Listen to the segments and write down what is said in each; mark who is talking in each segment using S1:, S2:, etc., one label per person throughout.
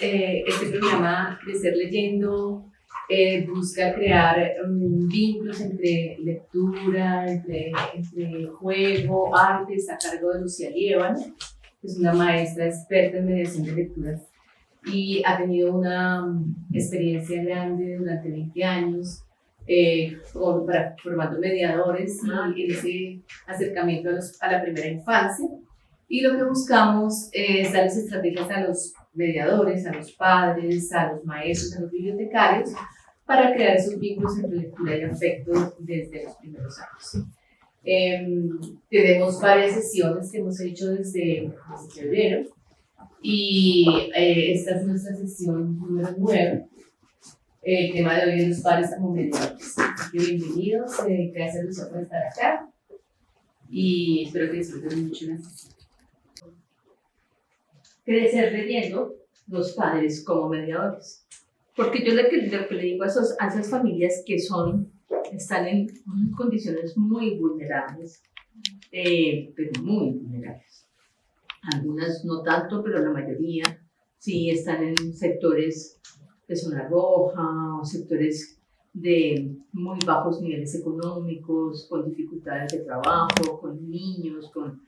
S1: Este programa Crecer Leyendo busca crear vínculos entre lectura, entre juego, arte. Está a cargo de Lucía Liévano, que es una maestra experta en mediación de lecturas y ha tenido una experiencia grande durante 20 años formando mediadores y en ese acercamiento a la primera infancia. Y lo que buscamos es darles estrategias a los mediadores, a los padres, a los maestros, a los bibliotecarios, para crear esos vínculos entre lectura y afecto desde los primeros años. Tenemos varias sesiones que hemos hecho desde febrero y esta es nuestra sesión número 9. El tema de hoy es los padres como mediadores. Así que bienvenidos, gracias Lucía por estar acá y espero que disfruten mucho la sesión.
S2: Crecer leyendo, los padres como mediadores. Porque yo lo que le digo a esas familias que están en condiciones muy vulnerables, pero muy vulnerables. Algunas no tanto, pero la mayoría sí están en sectores de zona roja o sectores de muy bajos niveles económicos, con dificultades de trabajo, con niños, con...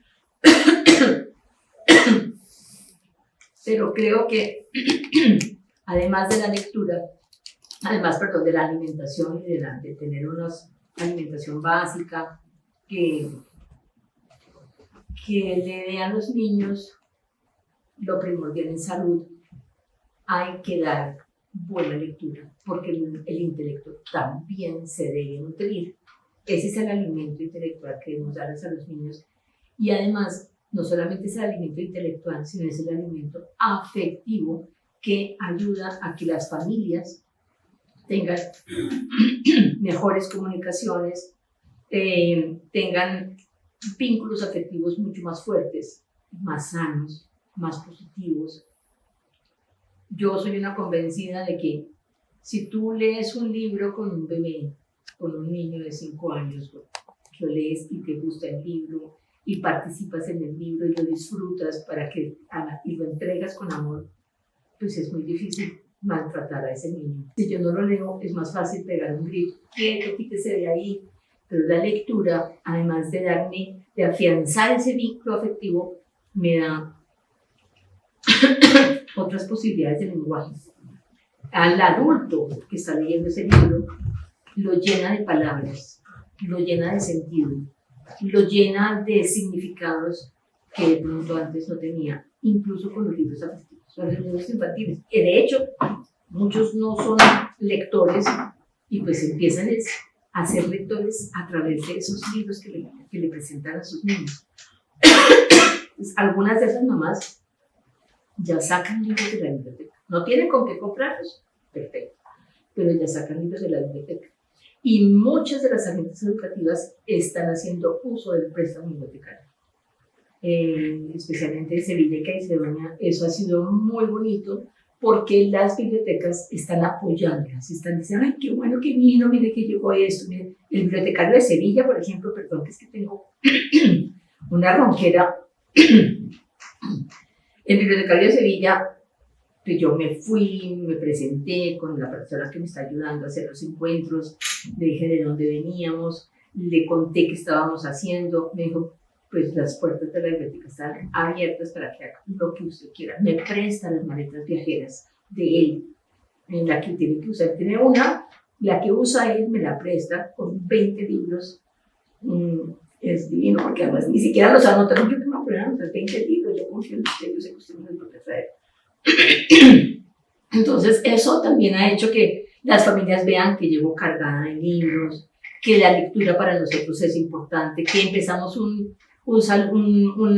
S2: Pero creo que además de la lectura, de la alimentación y de tener una alimentación básica que le dé a los niños lo primordial en salud, hay que dar buena lectura, porque el intelecto también se debe nutrir. Ese es el alimento intelectual que debemos darles a los niños y además no solamente es el alimento intelectual, sino es el alimento afectivo que ayuda a que las familias tengan mejores comunicaciones, tengan vínculos afectivos mucho más fuertes, más sanos, más positivos. Yo soy una convencida de que si tú lees un libro con un bebé, con un niño de 5 años, lo lees y te gusta el libro, y participas en el libro y lo disfrutas y lo entregas con amor, pues es muy difícil maltratar a ese niño. Si yo no lo leo, es más fácil pegar un grito, quieto, quítese de ahí. Pero la lectura, además de afianzar ese vínculo afectivo, me da otras posibilidades de lenguaje. Al adulto que está leyendo ese libro, lo llena de palabras, lo llena de sentido, lo llena de significados que de pronto antes no tenía, incluso con los libros afectivos, con los libros infantiles, que de hecho muchos no son lectores y pues empiezan a ser lectores a través de esos libros que le presentan a sus niños. Pues, algunas de esas mamás ya sacan libros de la biblioteca, no tienen con qué comprarlos, perfecto, pero ya sacan libros de la biblioteca. Y muchas de las agencias educativas están haciendo uso del préstamo bibliotecario. Especialmente en Sevilla y Caicedonia, eso ha sido muy bonito porque las bibliotecas están apoyándolas, están diciendo, ay, qué bueno que vino, mire que llegó esto. Mire. El bibliotecario de Sevilla, por ejemplo, perdón, que es que tengo una ronquera. El bibliotecario de Sevilla, pues yo me fui, me presenté con la persona que me está ayudando a hacer los encuentros, le dije de dónde veníamos, le conté qué estábamos haciendo, me dijo, pues las puertas de la biblioteca están abiertas para que haga lo que usted quiera. Me presta las maletas viajeras de él, en la que tiene que usar. Tiene una, la que usa él me la presta con 20 libros. Es divino, porque además ni siquiera los anotan. Yo que me voy a poner a anotar 20 libros, yo confío en usted, yo sé que usted no es lo que trae. Entonces eso también ha hecho que las familias vean que llevo cargada de libros, que la lectura para nosotros es importante, que empezamos un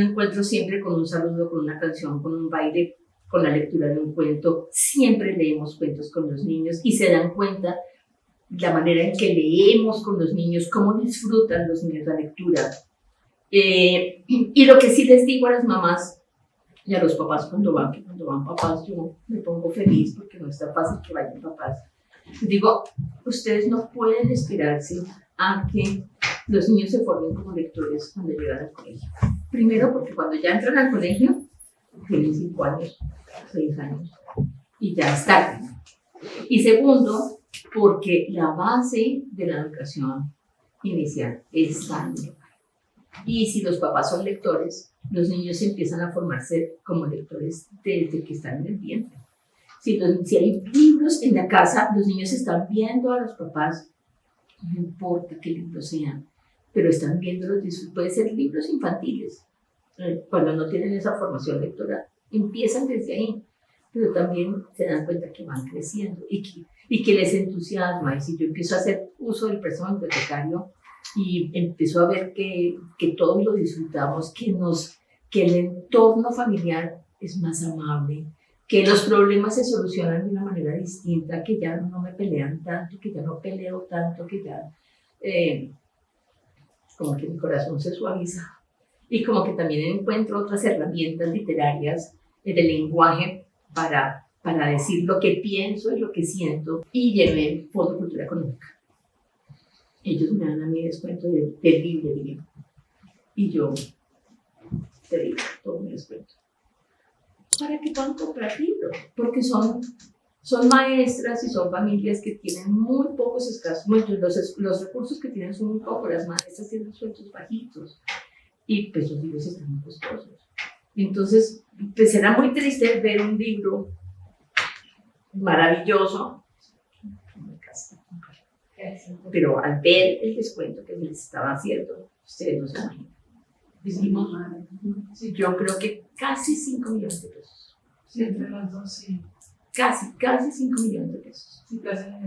S2: encuentro siempre con un saludo, con una canción, con un baile, con la lectura de un cuento. Siempre leemos cuentos con los niños y se dan cuenta la manera en que leemos con los niños, cómo disfrutan los niños la lectura. Y lo que sí les digo a las mamás y a los papás cuando van papás, yo me pongo feliz porque no es tan fácil que vayan papás. Les digo, ustedes no pueden esperarse a que los niños se formen como lectores cuando llegan al colegio. Primero porque cuando ya entran al colegio, tienen 5 años, 6 años. y ya es tarde. Y segundo, porque la base de la educación inicial está en el hogar. Y si los papás son lectores, los niños empiezan a formarse como lectores desde que están en el vientre. Si hay libros en la casa, los niños están viendo a los papás, no importa qué libros sean, pero están viendo puede ser libros infantiles, cuando no tienen esa formación lectora, empiezan desde ahí, pero también se dan cuenta que van creciendo y que les entusiasma. Y si yo empiezo a hacer uso del préstamo hipotecario y empiezo a ver que todos lo disfrutamos, que el entorno familiar es más amable, que los problemas se solucionan de una manera distinta, que ya no me pelean tanto, que ya no peleo tanto, que ya como que mi corazón se suaviza y como que también encuentro otras herramientas literarias de lenguaje para decir lo que pienso y lo que siento, y llevé el Fondo de Cultura Económica. Ellos me dan a mí descuento de librería y yo te digo, todo mi descuento, para que puedan comprar libros, porque son maestras y son familias que tienen muy pocos escasos, los recursos que tienen son muy pocos, las maestras tienen sueldos bajitos y pues los libros están muy costosos. Entonces, pues era muy triste ver un libro maravilloso, pero al ver el descuento que les estaba haciendo, ustedes no se imaginan. Hicimos, yo creo que casi 5 millones de pesos.
S3: Sí, entre los dos, sí.
S2: Casi 5 millones de pesos.
S3: Sí,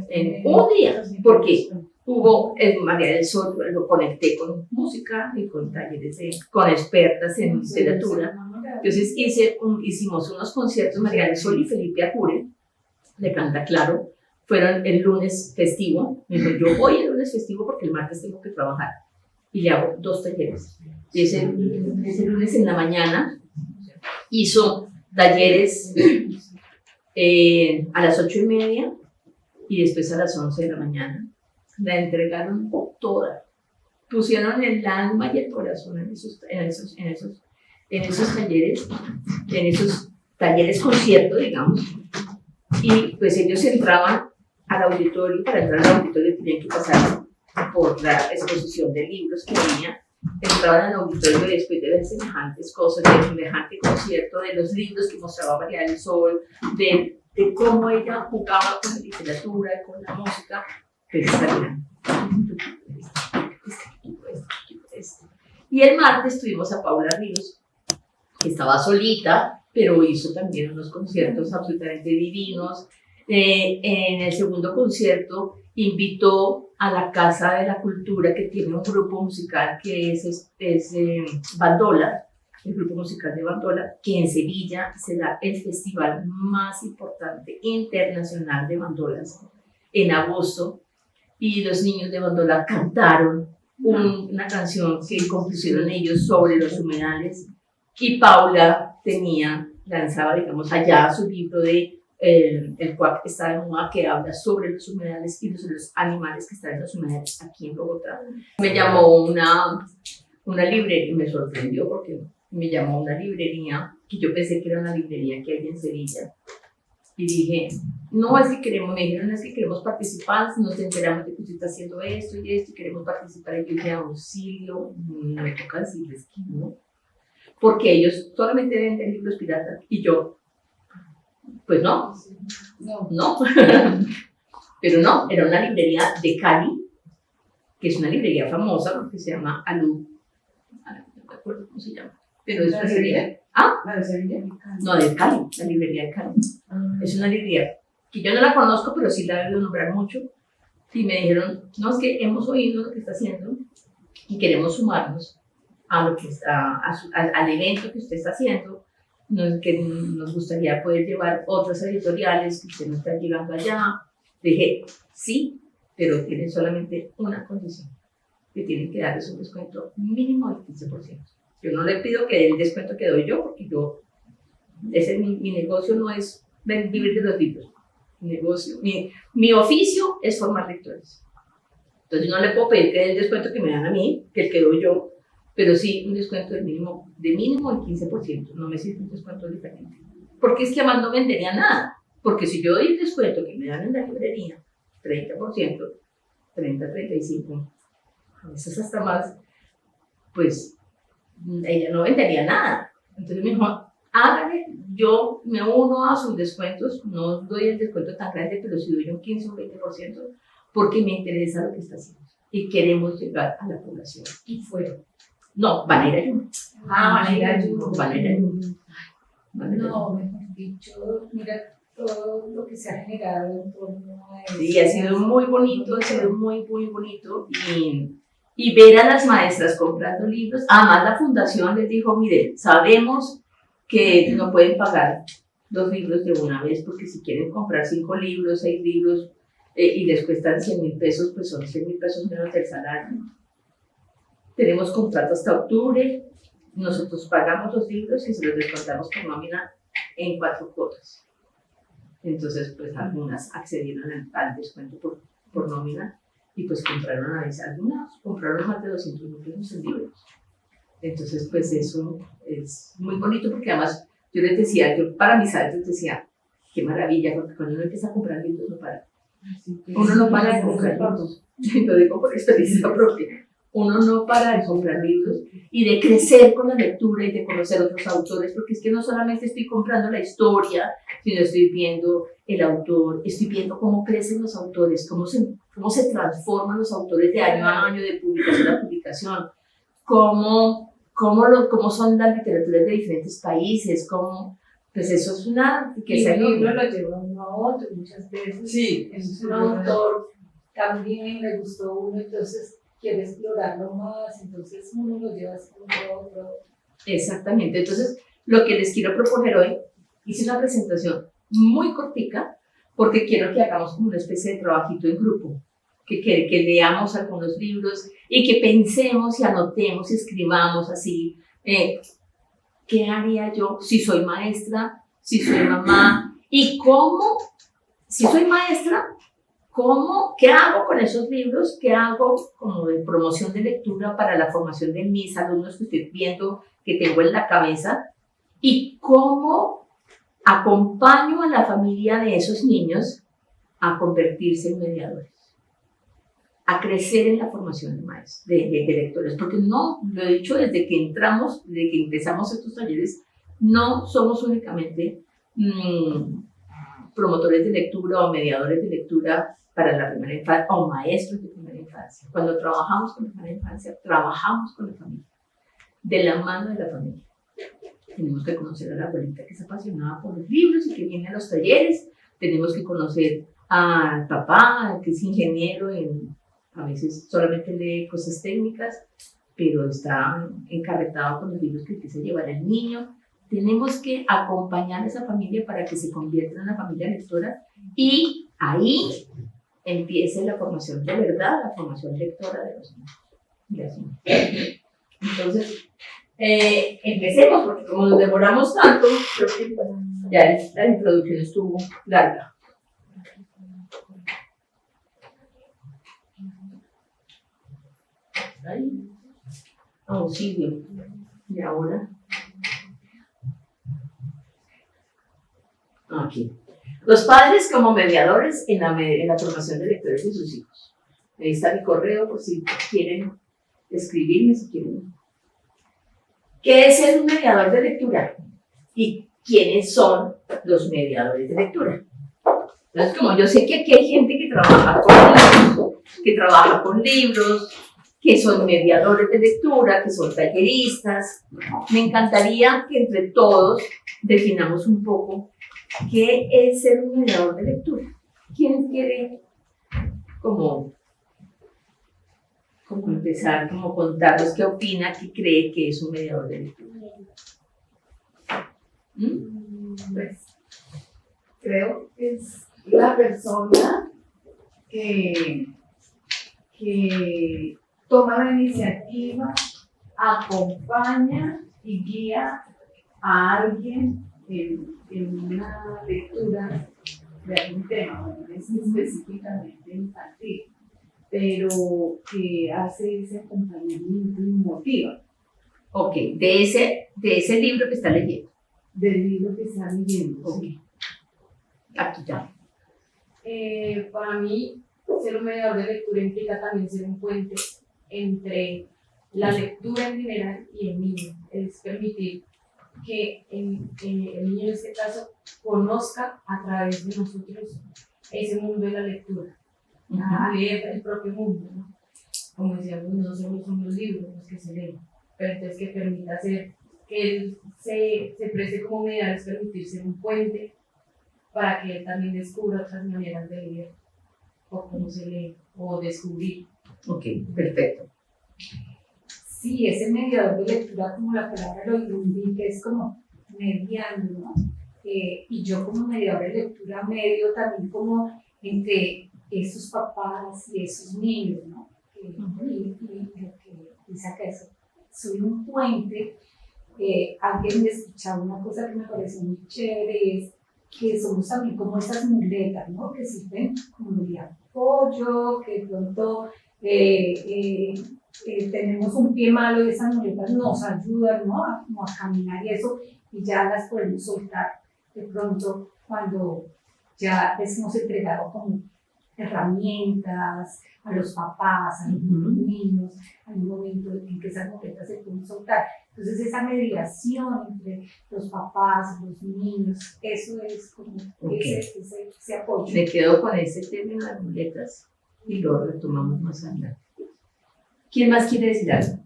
S2: en un día, porque hubo, María del Sol, lo conecté con música y con talleres con expertas en literatura. Entonces hicimos unos conciertos, María del Sol y Felipe Apure, de Canta Claro, fueron el lunes festivo. Me dijo, yo voy el lunes festivo porque el martes tengo que trabajar. Y le hago 2 talleres. Y ese lunes en la mañana hizo talleres a las 8:30 y después a las 11 de la mañana. La entregaron toda. Pusieron el alma y el corazón en esos talleres concierto, digamos. Y pues ellos entraban al auditorio. Para entrar al auditorio tenían que pasar por la exposición de libros que venía. Entraban al auditorio y después de ver semejantes cosas, de semejante concierto, de los libros que mostraba María del Sol, de cómo ella jugaba con la literatura y con la música, pues salían. Y el martes tuvimos a Paula Ríos, que estaba solita, pero hizo también unos conciertos absolutamente divinos. En el segundo concierto invitó a la Casa de la Cultura, que tiene un grupo musical que es Bandola, el grupo musical de Bandola, que en Sevilla será el festival más importante internacional de bandolas en agosto, y los niños de Bandola cantaron una canción que compusieron ellos sobre los humedales, y Paula lanzaba, digamos, allá su libro de el cual está de moda, que habla sobre los humedales y los animales que están en los humedales aquí en Bogotá. Me llamó una librería, y me sorprendió porque me llamó una librería que yo pensé que era una librería que hay en Sevilla, y dije, no, es que queremos, me dijeron, es que queremos participar, nos enteramos de que usted está haciendo esto y esto y queremos participar. Y yo dije, auxilio, me toca decirles que no, porque ellos solamente venden libros piratas, y yo, pues no. Pero no, era una librería de Cali, que es una librería famosa porque se llama Alú, no me acuerdo cómo se llama, pero es una librería. ¿Ah?
S3: ¿La de Sevilla?
S2: No, de Cali, la librería de Cali. Es una librería que yo no la conozco, pero sí la he oído nombrar mucho. Y me dijeron, no, es que hemos oído lo que está haciendo y queremos sumarnos a lo que al evento que usted está haciendo, que nos gustaría poder llevar otras editoriales que usted no está llegando allá. Dije, sí, pero tienen solamente una condición, que tienen que darles un descuento mínimo del 15%. Yo no le pido que dé el descuento que doy yo, porque mi negocio no es vivir de los libros. Mi oficio es formar lectores. Entonces no le puedo pedir que dé el descuento que me dan a mí, que el que doy yo, pero sí un descuento de mínimo el 15%. No me sirve un descuento diferente. Porque es que además no vendería nada. Porque si yo doy el descuento que me dan en la librería, 30%, 30, 35, a veces hasta más, pues ella no vendería nada. Entonces me dijo, hágale, yo me uno a sus descuentos, no doy el descuento tan grande, pero si doy un 15 o un 20%, porque me interesa lo que está haciendo y queremos llegar a la población.
S1: Y fueron.
S2: No, van a ir a ayuno.
S1: Van a ir a ayuno.
S2: Van a ir a ayuno. Van a ir a ayuno.
S3: No, mejor dicho, mira todo lo que se ha generado en torno a eso.
S2: Sí, ha sido muy bonito, ha sido muy, muy bonito. Y ver a las maestras comprando libros. Además, la fundación les dijo, mire, sabemos que no pueden pagar 2 libros de una vez, porque si quieren comprar 5 libros, 6 libros, y les cuestan 100.000 pesos, pues son 100.000 pesos menos del salario. Tenemos contrato hasta octubre, nosotros pagamos los libros y se los descontamos por nómina en 4 cuotas. Entonces, pues algunas accedieron al descuento por nómina y pues compraron a veces, algunas compraron más de 200.000 pesos en libros. Entonces, pues eso es muy bonito porque además yo les decía, yo para mis adultos decía, qué maravilla, porque cuando uno empieza a comprar libros no para. Uno no para de comprar libros. Lo digo por experiencia propia. Uno no para de comprar libros y de crecer con la lectura y de conocer otros autores, porque es que no solamente estoy comprando la historia, sino estoy viendo el autor, estoy viendo cómo crecen los autores, cómo se transforman los autores de año a año, de publicación a publicación, cómo son las literaturas de diferentes países, pues eso es una riqueza
S3: Y el libro
S2: enorme.
S3: lo lleva uno a otro muchas veces.
S2: Sí.
S3: Es un autor, también le gustó uno, entonces quiere explorarlo más, entonces uno lo lleva así como a otro.
S2: Exactamente. Entonces, lo que les quiero proponer hoy, hice una presentación muy cortica, porque quiero que hagamos como una especie de trabajito en grupo, que leamos algunos libros y que pensemos y anotemos y escribamos así, ¿qué haría yo si soy maestra, si soy mamá? Y cómo, si soy maestra, ¿qué hago con esos libros? ¿Qué hago como de promoción de lectura para la formación de mis alumnos que estoy viendo, que tengo en la cabeza? ¿Y cómo acompaño a la familia de esos niños a convertirse en mediadores? A crecer en la formación de maestros, de lectores. Porque no, lo he dicho desde que empezamos estos talleres, no somos únicamente promotores de lectura o mediadores de lectura para la primera infancia o maestros de primera infancia. Cuando trabajamos con la primera infancia, trabajamos con la familia, de la mano de la familia. Tenemos que conocer a la abuelita que es apasionada por los libros y que viene a los talleres. Tenemos que conocer al papá que es ingeniero, a veces solamente lee cosas técnicas, pero está encarretado con los libros que quise llevar el niño. Tenemos que acompañar a esa familia para que se convierta en una familia lectora y ahí empiece la formación de verdad, la formación lectora de los niños. Entonces, empecemos, porque como nos demoramos tanto, creo que ya la introducción estuvo larga. Ahí. Auxilio. Y ahora. Aquí. Los padres como mediadores en la formación de lectores de sus hijos. Ahí está mi correo por si quieren escribirme, si quieren. ¿Qué es ser un mediador de lectura? ¿Y quiénes son los mediadores de lectura? Entonces, como yo sé que aquí hay gente que trabaja con libros, que son mediadores de lectura, que son talleristas, me encantaría que entre todos definamos un poco qué es ser un mediador de lectura. ¿Quién quiere como empezar, como contarnos qué opina, qué cree que es un mediador de lectura?
S3: Pues creo que es la persona que toma la iniciativa, acompaña y guía a alguien en una lectura de algún tema, no es específicamente infantil, pero que hace ese acompañamiento y motiva.
S2: Ok, de ese libro que está leyendo.
S3: Del libro que está leyendo.
S2: Ok.
S3: Sí.
S2: Aquí ya.
S1: Para mí, ser un mediador de lectura implica también ser un puente entre la lectura en general y el niño. Es permitir que el niño en este caso conozca a través de nosotros ese mundo de la lectura, a leer el propio mundo, ¿no? Como decíamos, no solo son los libros los que se leen, pero entonces que permita ser, que él se preste como mediador, es permitir ser un puente para que él también descubra otras maneras de leer, o cómo se lee, o descubrir.
S2: Ok, perfecto.
S4: Sí, ese mediador de lectura, como la palabra lo indica, es como mediando, ¿no? Y yo como mediador de lectura medio también como entre esos papás y esos niños, ¿no? Y lo que dice acá eso, soy un puente. Alguien me escuchaba una cosa que me pareció muy chévere, es que somos también como esas muletas, ¿no? Que sirven como de apoyo, que de pronto tenemos un pie malo y esas muletas nos ayudan, ¿no? Como a caminar y eso, y ya las podemos soltar de pronto cuando ya les hemos entregado como herramientas a los papás, a los niños, hay un momento en que esas muletas se pueden soltar. Entonces esa mediación entre los papás, los niños, eso es como ese apoyo.
S2: Me quedo con ese tema de las muletas y lo retomamos más adelante. ¿Quién más quiere decir algo?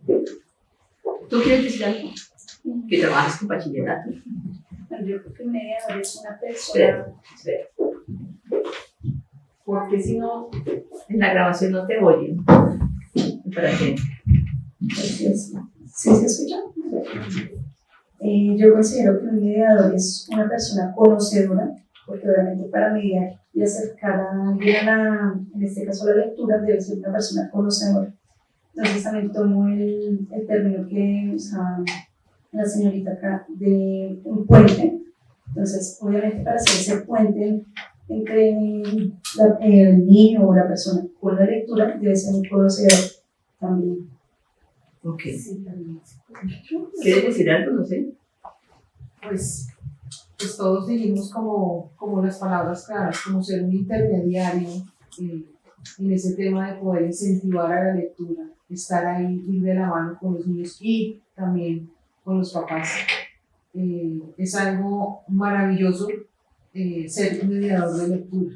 S2: ¿Tú quieres decir algo? Que trabajas con bachillerato.
S4: Bueno, yo creo que un mediador es una persona.
S2: Espera.
S1: Porque si no,
S2: En la grabación no te oyen. ¿Para qué?
S5: ¿Sí se escucha? Yo considero que un mediador es una persona conocedora, porque obviamente para mediar y acercar a alguien en este caso a la lectura, debe ser una persona conocedora. Entonces también tomo el término que usaba la señorita acá de un puente. Entonces, obviamente para hacer ese puente entre el niño o la persona con la lectura, debe ser un conocedor también.
S2: Ok.
S4: Sí, también.
S2: ¿Quieres decir algo? No sé.
S3: Pues todos dijimos como las palabras claras, como ser un intermediario en ese tema de poder incentivar a la lectura, estar ahí, ir de la mano con los niños y también con los papás. Es algo maravilloso ser un mediador de lectura,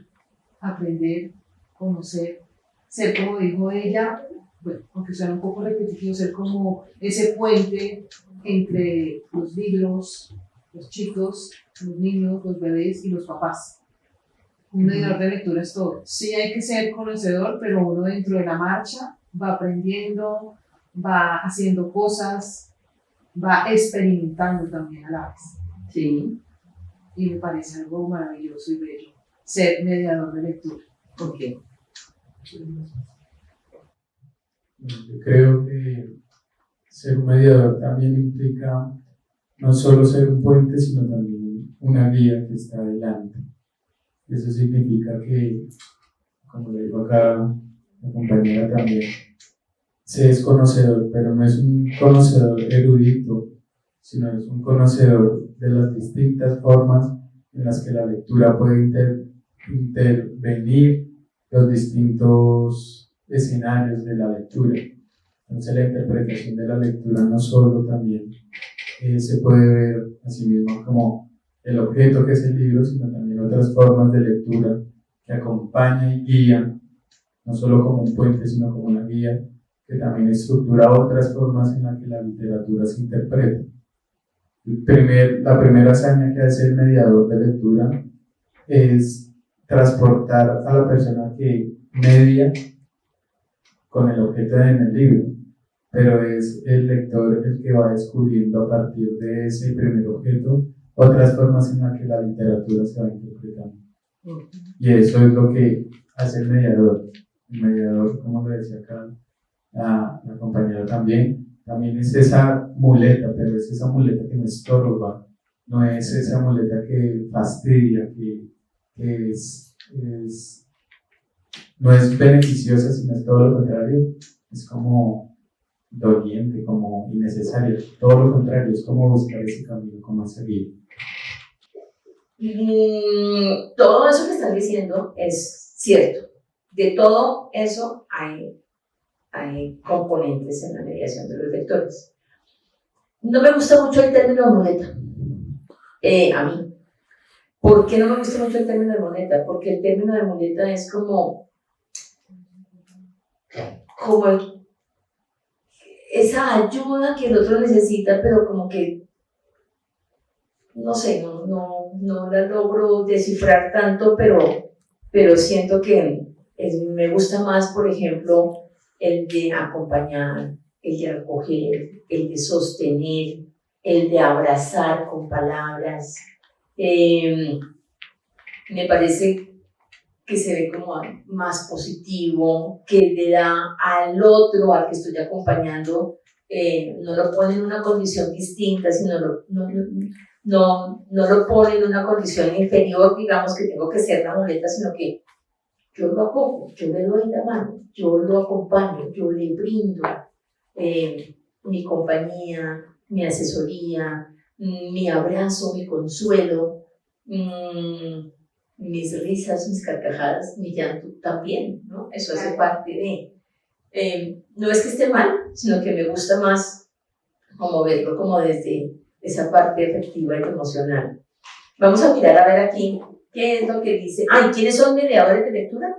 S3: aprender, conocer, ser como dijo ella, bueno, aunque suena un poco repetitivo, ser como ese puente entre los libros, los chicos, los niños, los bebés y los papás. Un mediador de lectura es todo. Sí hay que ser conocedor, pero uno dentro de la marcha va aprendiendo, va haciendo cosas, va experimentando también a la vez.
S2: Sí.
S3: Y me parece algo maravilloso y bello ser mediador de lectura.
S2: Ok.
S6: Yo creo que ser un mediador también implica no solo ser un puente, sino también una guía que está adelante. Eso significa que, como le digo acá la compañera también, se es conocedor, pero no es un conocedor erudito, sino es un conocedor de las distintas formas en las que la lectura puede intervenir los distintos escenarios de la lectura. Entonces la interpretación de la lectura no solo también se puede ver a sí mismo como el objeto que es el libro, sino también otras formas de lectura que acompaña y guía, no solo como un puente, sino como una guía que también estructura otras formas en las que la literatura se interpreta. La primera hazaña que hace el mediador de lectura es transportar a la persona que media con el objeto en el libro, pero es el lector el que va descubriendo a partir de ese primer objeto otras formas en las que la literatura se va interpretando. Y eso es lo que hace el mediador. El mediador, como lo decía acá la compañera también es esa muleta, pero es esa muleta que no estorba, no es esa muleta que fastidia, que no es beneficiosa, sino es todo lo contrario, es como doliente, como innecesario, todo lo contrario, es como buscar ese camino, como esa guía.
S2: Todo eso que están diciendo es cierto. De todo eso hay componentes en la mediación de los lectores. No me gusta mucho el término moneta, a mí. ¿Por qué no me gusta mucho el término de moneta? Porque el término de moneta es como esa ayuda que el otro necesita, pero como que, no sé, no la logro descifrar tanto, pero siento que me gusta más, por ejemplo, el de acompañar, el de acoger, el de sostener, el de abrazar con palabras. Me parece que se ve como más positivo, que le da al otro, al que estoy acompañando, no lo pone en una condición distinta, sino no lo pone en una condición inferior, digamos que tengo que ser la muleta, sino que yo lo acojo, yo le doy la mano, yo lo acompaño, yo le brindo mi compañía, mi asesoría, mi abrazo, mi consuelo, mis risas, mis carcajadas, mi llanto también, ¿no? Eso hace parte de... no es que esté mal, sino que me gusta más como verlo como desde esa parte afectiva y emocional. Vamos a mirar a ver aquí qué es lo que dice. ¿Y quiénes son mediadores de lectura?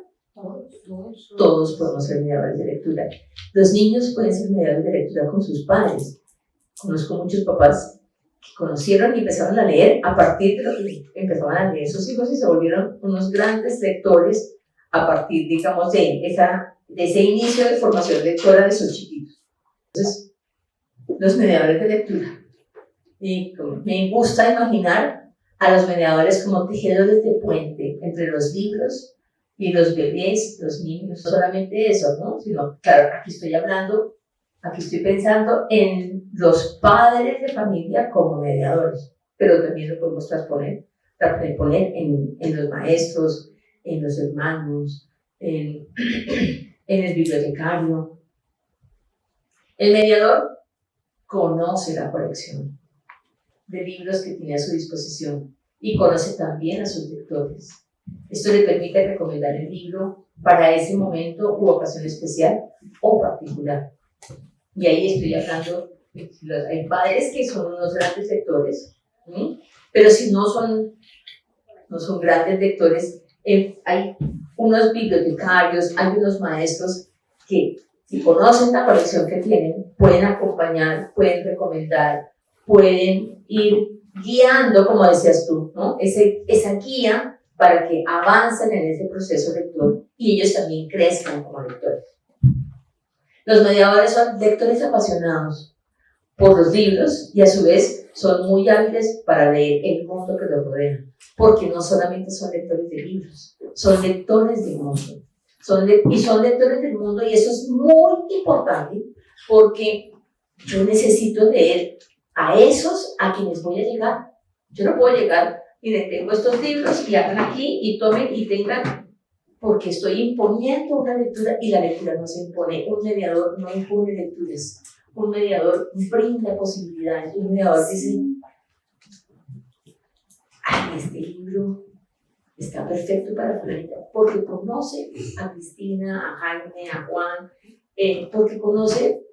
S2: Todos podemos ser mediadores de lectura. Los niños pueden ser mediadores de lectura con sus padres. Conozco muchos papás que conocieron y empezaron a leer a partir de lo que empezaban a leer sus hijos y se volvieron unos grandes lectores a partir, digamos, de ese inicio de formación lectora de sus chiquitos. Entonces, los mediadores de lectura. Y me gusta imaginar a los mediadores como tejedores de puente entre los libros y los bebés, los niños. No solamente eso, ¿no? Sino, claro, aquí estoy pensando en los padres de familia como mediadores, pero también lo podemos poner en los maestros, en los hermanos, en el bibliotecario. El mediador conoce la colección de libros que tiene a su disposición y conoce también a sus lectores. Esto le permite recomendar el libro para ese momento u ocasión especial o particular. Y ahí estoy hablando, hay padres que son unos grandes lectores, pero si no son grandes lectores, hay unos bibliotecarios, hay unos maestros que si conocen la colección que tienen, pueden acompañar, pueden recomendar, pueden ir guiando, como decías tú, ¿no? Esa guía para que avancen en ese proceso lector y ellos también crezcan como lectores. Los mediadores son lectores apasionados por los libros y a su vez son muy hábiles para leer el mundo que los rodea, porque no solamente son lectores de libros, son lectores del mundo. Son lectores del mundo y eso es muy importante porque yo necesito leer a esos a quienes voy a llegar. Yo no puedo llegar y les tengo estos libros y hagan aquí y tomen y tengan, porque estoy imponiendo una lectura y la lectura no se impone. Un mediador no impone lecturas, un mediador brinda posibilidades, un mediador dice, este libro está perfecto para Fulanita, porque conoce a Cristina, a Jaime, a Juan, porque conoce,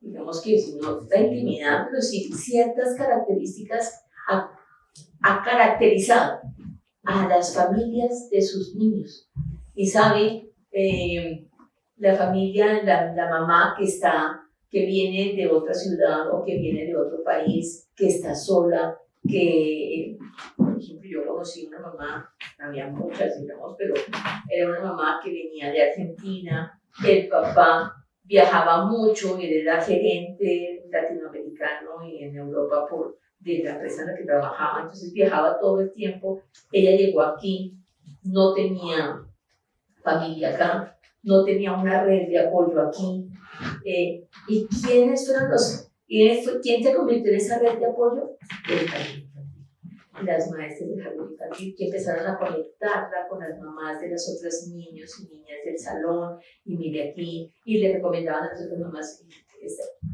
S2: digamos que si no la intimidad, pero sí ciertas características ha caracterizado a las familias de sus niños. Y sabe, la familia, la mamá que viene de otra ciudad o que viene de otro país, que está sola, que, por ejemplo, yo conocí una mamá, había muchas, digamos, pero era una mamá que venía de Argentina, el papá viajaba mucho, él era gerente latinoamericano y en Europa de la empresa en la que trabajaba, entonces viajaba todo el tiempo. Ella llegó aquí, no tenía familia acá, no tenía una red de apoyo aquí. ¿Y quiénes fueron quién se convirtió en esa red de apoyo? El jardín infantil. Las maestras del jardín infantil que empezaron a conectarla con las mamás de los otros niños y niñas del salón, y mire aquí, y le recomendaban a las otras mamás,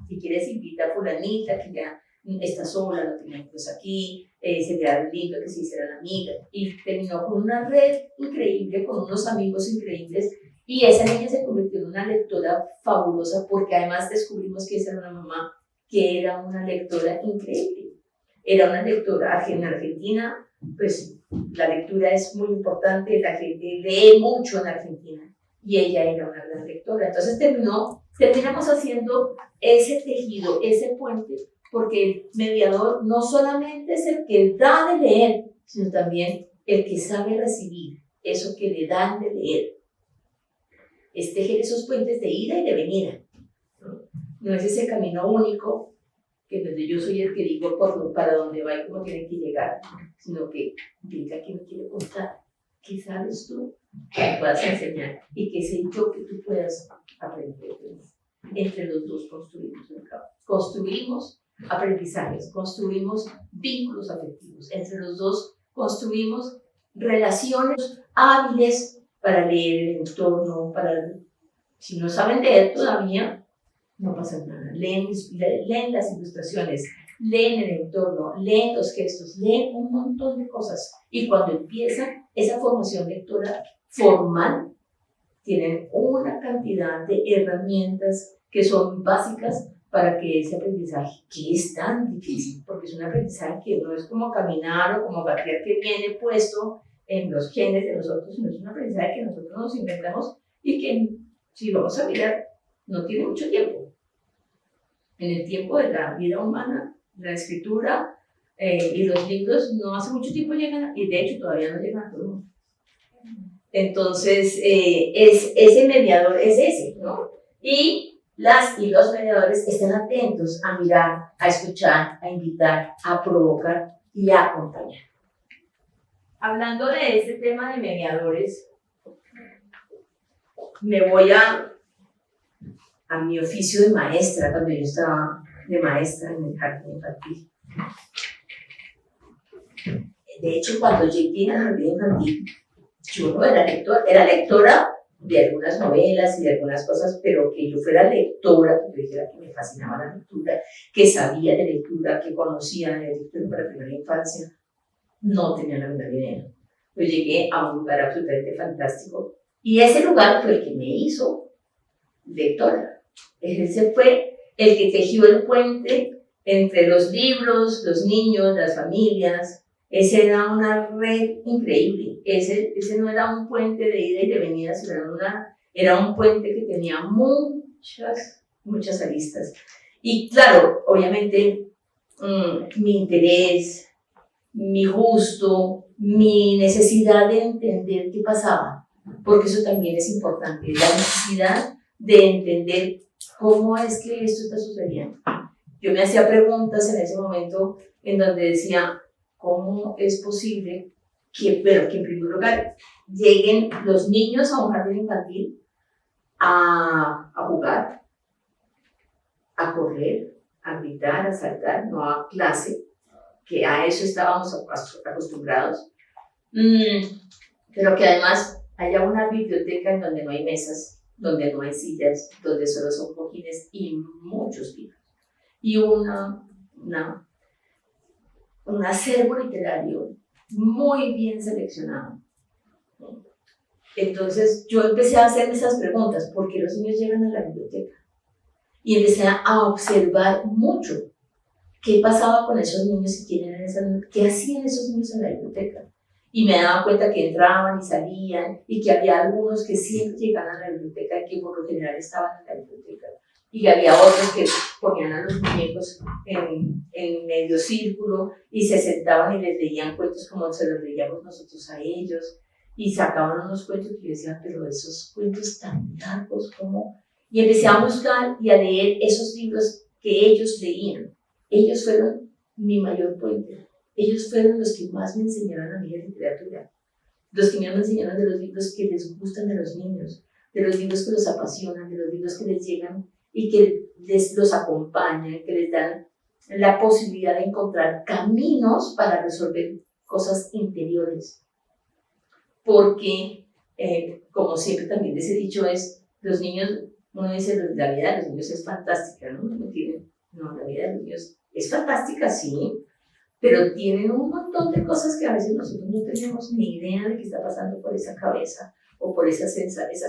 S2: si quieres invita a fulanita, que ya está sola, no tenía amigos aquí, sería lindo que se hicieran amigas. Y terminó con una red increíble, con unos amigos increíbles. Y esa niña se convirtió en una lectora fabulosa porque además descubrimos que esa era una mamá que era una lectora increíble. Era una lectora en Argentina, pues la lectura es muy importante, la gente lee mucho en Argentina y ella era una gran lectora. Entonces terminamos haciendo ese tejido, ese puente, porque el mediador no solamente es el que da de leer, sino también el que sabe recibir eso que le dan de leer. Es tejer esos puentes de ida y de venida. No es ese camino único que donde yo soy el que digo para dónde va y cómo tiene que llegar, sino que implica que me quiere contar, qué sabes tú, que me puedas enseñar y qué sé yo que tú puedas aprender. Entre los dos construimos aprendizajes, construimos vínculos afectivos, entre los dos construimos relaciones hábiles para leer el entorno, si no saben leer todavía, no pasa nada. Leen las ilustraciones, leen el entorno, leen los gestos, leen un montón de cosas. Y cuando empieza esa formación lectora formal, tienen una cantidad de herramientas que son básicas para que ese aprendizaje, que es tan difícil, porque es un aprendizaje que no es como caminar o como gatear que viene puesto en los genes de nosotros, sino es un aprendizaje que nosotros nos inventamos y que, si vamos a mirar, no tiene mucho tiempo. En el tiempo de la vida humana, la escritura y los libros no hace mucho tiempo llegan, y de hecho todavía no llegan a todo el mundo. Entonces, ese mediador es ese, ¿no? Y los mediadores están atentos a mirar, a escuchar, a invitar, a provocar y a acompañar. Hablando de este tema de mediadores, me voy a mi oficio de maestra, cuando yo estaba de maestra en el jardín infantil. De hecho, cuando llegué al jardín infantil, yo no era lectora de algunas novelas y de algunas cosas, pero que yo fuera lectora, que yo dijera que me fascinaba la lectura, que sabía de lectura, que conocía de lectura para la primera infancia, no tenía la menor idea. Yo llegué a un lugar absolutamente fantástico y ese lugar fue el que me hizo lectora. Ese fue el que tejió el puente entre los libros, los niños, las familias. Ese era una red increíble. Ese no era un puente de ida y de venida, sino era un puente que tenía muchas aristas. Y claro, obviamente, mi interés, mi gusto, mi necesidad de entender qué pasaba, porque eso también es importante, la necesidad de entender cómo es que esto está sucediendo. Yo me hacía preguntas en ese momento en donde decía, ¿cómo es posible que en primer lugar lleguen los niños a un jardín infantil a jugar, a correr, a gritar, a saltar, no a clase, que a eso estábamos acostumbrados, pero que además haya una biblioteca en donde no hay mesas, donde no hay sillas, donde solo son cojines y muchos libros, y un acervo literario muy bien seleccionado. Entonces yo empecé a hacerme esas preguntas, ¿por qué los niños llegan a la biblioteca? Y empecé a observar mucho qué pasaba con esos niños y qué hacían esos niños en la biblioteca. Y me daba cuenta que entraban y salían y que había algunos que siempre llegaban a la biblioteca y que por lo general estaban en la biblioteca. Y había otros que ponían a los muñecos en medio círculo y se sentaban y les leían cuentos como se los leíamos nosotros a ellos. Y sacaban unos cuentos que yo decía, pero esos cuentos tan largos, ¿cómo? Y empecé a buscar y a leer esos libros que ellos leían. Ellos fueron mi mayor puente. Ellos fueron los que más me enseñaron a mí de literatura. Los que me enseñaron de los libros que les gustan de los niños, de los libros que los apasionan, de los libros que les llegan y que los acompañan, que les dan la posibilidad de encontrar caminos para resolver cosas interiores. Porque, como siempre también les he dicho, los niños, uno dice, la vida de los niños es fantástica, ¿no? La vida de los niños es fantástica, sí, pero tienen un montón de cosas que a veces nosotros no tenemos ni idea de qué está pasando por esa cabeza o por esas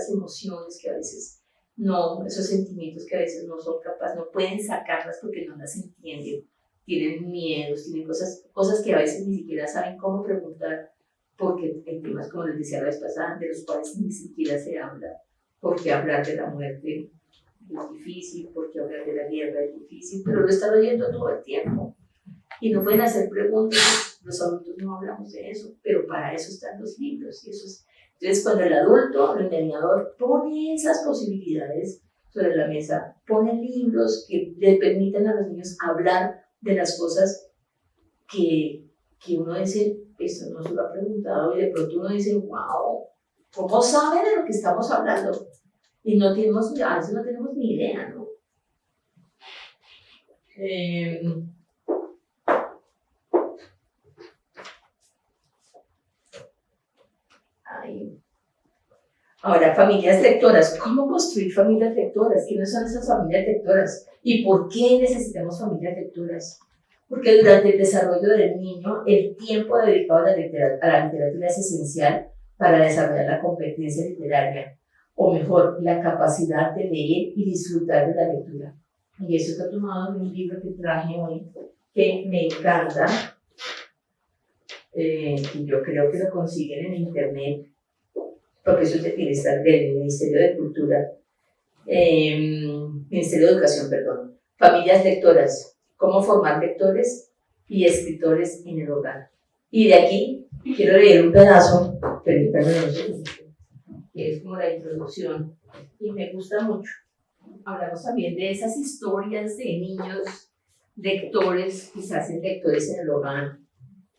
S2: emociones que a veces no, esos sentimientos que a veces no son capaces, no pueden sacarlas porque no las entienden, tienen miedos, tienen cosas que a veces ni siquiera saben cómo preguntar, porque en temas como les decía la vez pasada, de los cuales ni siquiera se habla, porque hablar de la muerte es difícil, porque hablar de la guerra es difícil, pero lo están oyendo todo el tiempo. Y no pueden hacer preguntas, los adultos no hablamos de eso, pero para eso están los libros. Y eso es, entonces, cuando el adulto, el enseñador, pone esas posibilidades sobre la mesa, pone libros que le permitan a los niños hablar de las cosas que uno dice, esto no se lo ha preguntado, y de pronto uno dice, wow, ¿cómo sabe de lo que estamos hablando? Y a veces no tenemos ni idea, ¿no? Ahora, familias lectoras. ¿Cómo construir familias lectoras? ¿Quiénes son esas familias lectoras? ¿Y por qué necesitamos familias lectoras? Porque durante el desarrollo del niño, el tiempo dedicado a la literatura es esencial para desarrollar la competencia literaria, o mejor, la capacidad de leer y disfrutar de la lectura. Y eso está tomado de un libro que traje hoy, que me encanta, y yo creo que lo consiguen en internet, porque eso tiene que estar del Ministerio de Cultura, Ministerio de Educación, perdón. Familias lectoras, cómo formar lectores y escritores en el hogar. Y de aquí quiero leer un pedazo, permítanme, que es como la introducción, y me gusta mucho. Hablamos también de esas historias de niños lectores, que se hacen lectores en el hogar,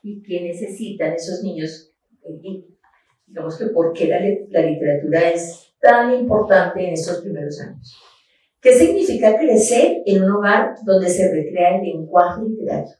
S2: y que necesitan esos niños, digamos que por qué la literatura es tan importante en estos primeros años. ¿Qué significa crecer en un hogar donde se recrea el lenguaje literario?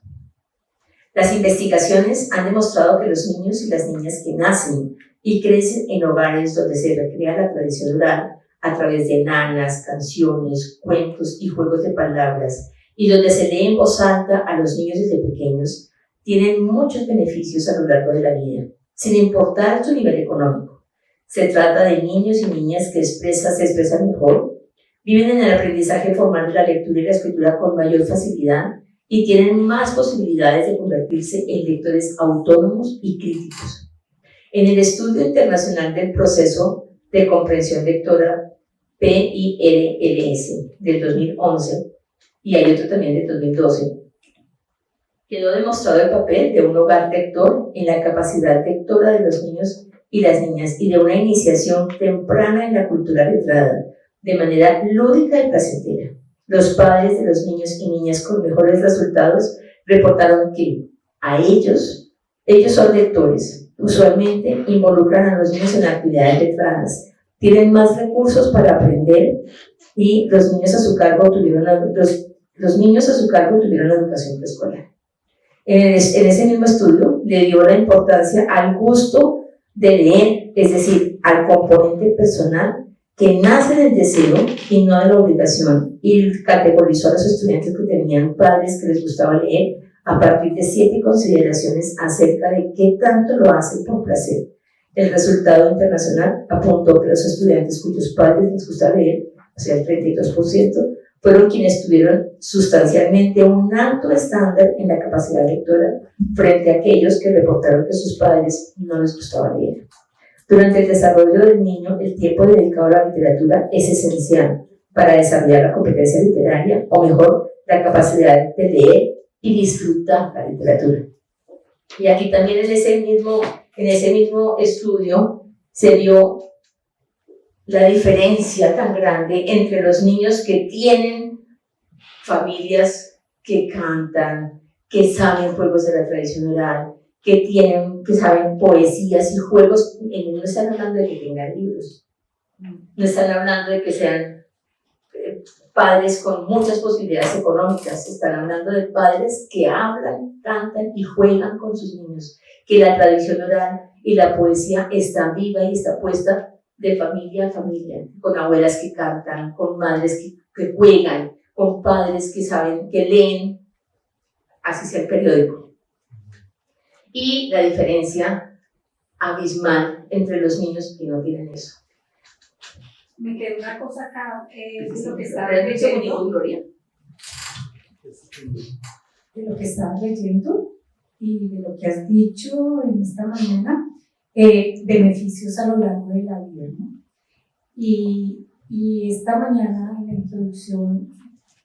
S2: Las investigaciones han demostrado que los niños y las niñas que nacen y crecen en hogares donde se recrea la tradición oral a través de nanas, canciones, cuentos y juegos de palabras, y donde se lee en voz alta a los niños desde pequeños, tienen muchos beneficios a lo largo de la vida, sin importar su nivel económico. Se trata de niños y niñas que se expresan mejor, viven en el aprendizaje formal de la lectura y la escritura con mayor facilidad y tienen más posibilidades de convertirse en lectores autónomos y críticos. En el estudio internacional del proceso de comprensión lectora PIRLS del 2011, y hay otro también del 2012, quedó demostrado el papel de un hogar lector en la capacidad lectora de los niños y las niñas y de una iniciación temprana en la cultura letrada, de manera lúdica y placentera. Los padres de los niños y niñas con mejores resultados reportaron que a ellos son lectores, usualmente involucran a los niños en actividades letradas, tienen más recursos para aprender y los niños a su cargo tuvieron la educación preescolar. En ese mismo estudio le dio la importancia al gusto de leer, es decir, al componente personal que nace del deseo y no de la obligación, y categorizó a los estudiantes que tenían padres que les gustaba leer a partir de 7 consideraciones acerca de qué tanto lo hacen por placer. El resultado internacional apuntó que los estudiantes cuyos padres les gusta leer, o sea, el 32%, fueron quienes tuvieron sustancialmente un alto estándar en la capacidad lectora frente a aquellos que reportaron que sus padres no les gustaba leer. Durante el desarrollo del niño, el tiempo dedicado a la literatura es esencial para desarrollar la competencia literaria, o mejor, la capacidad de leer y disfrutar la literatura. Y aquí también en ese mismo estudio se dio la diferencia tan grande entre los niños que tienen familias que cantan, que saben juegos de la tradición oral, que saben poesías y juegos. No están hablando de que tengan libros, no están hablando de que sean padres con muchas posibilidades económicas, están hablando de padres que hablan, cantan y juegan con sus niños, que la tradición oral y la poesía está viva y está puesta de familia a familia, con abuelas que cantan, con madres que juegan, con padres que saben, que leen, así sea el periódico. Y la diferencia abismal entre los niños que no tienen eso.
S4: Me quedó una cosa acá, de lo que estaba
S2: ¿Has dicho
S4: leyendo.
S2: conmigo, Gloria?
S5: De lo que estás leyendo y de lo que has dicho en esta mañana, beneficios a lo largo de la vida, ¿no? Y esta mañana en la introducción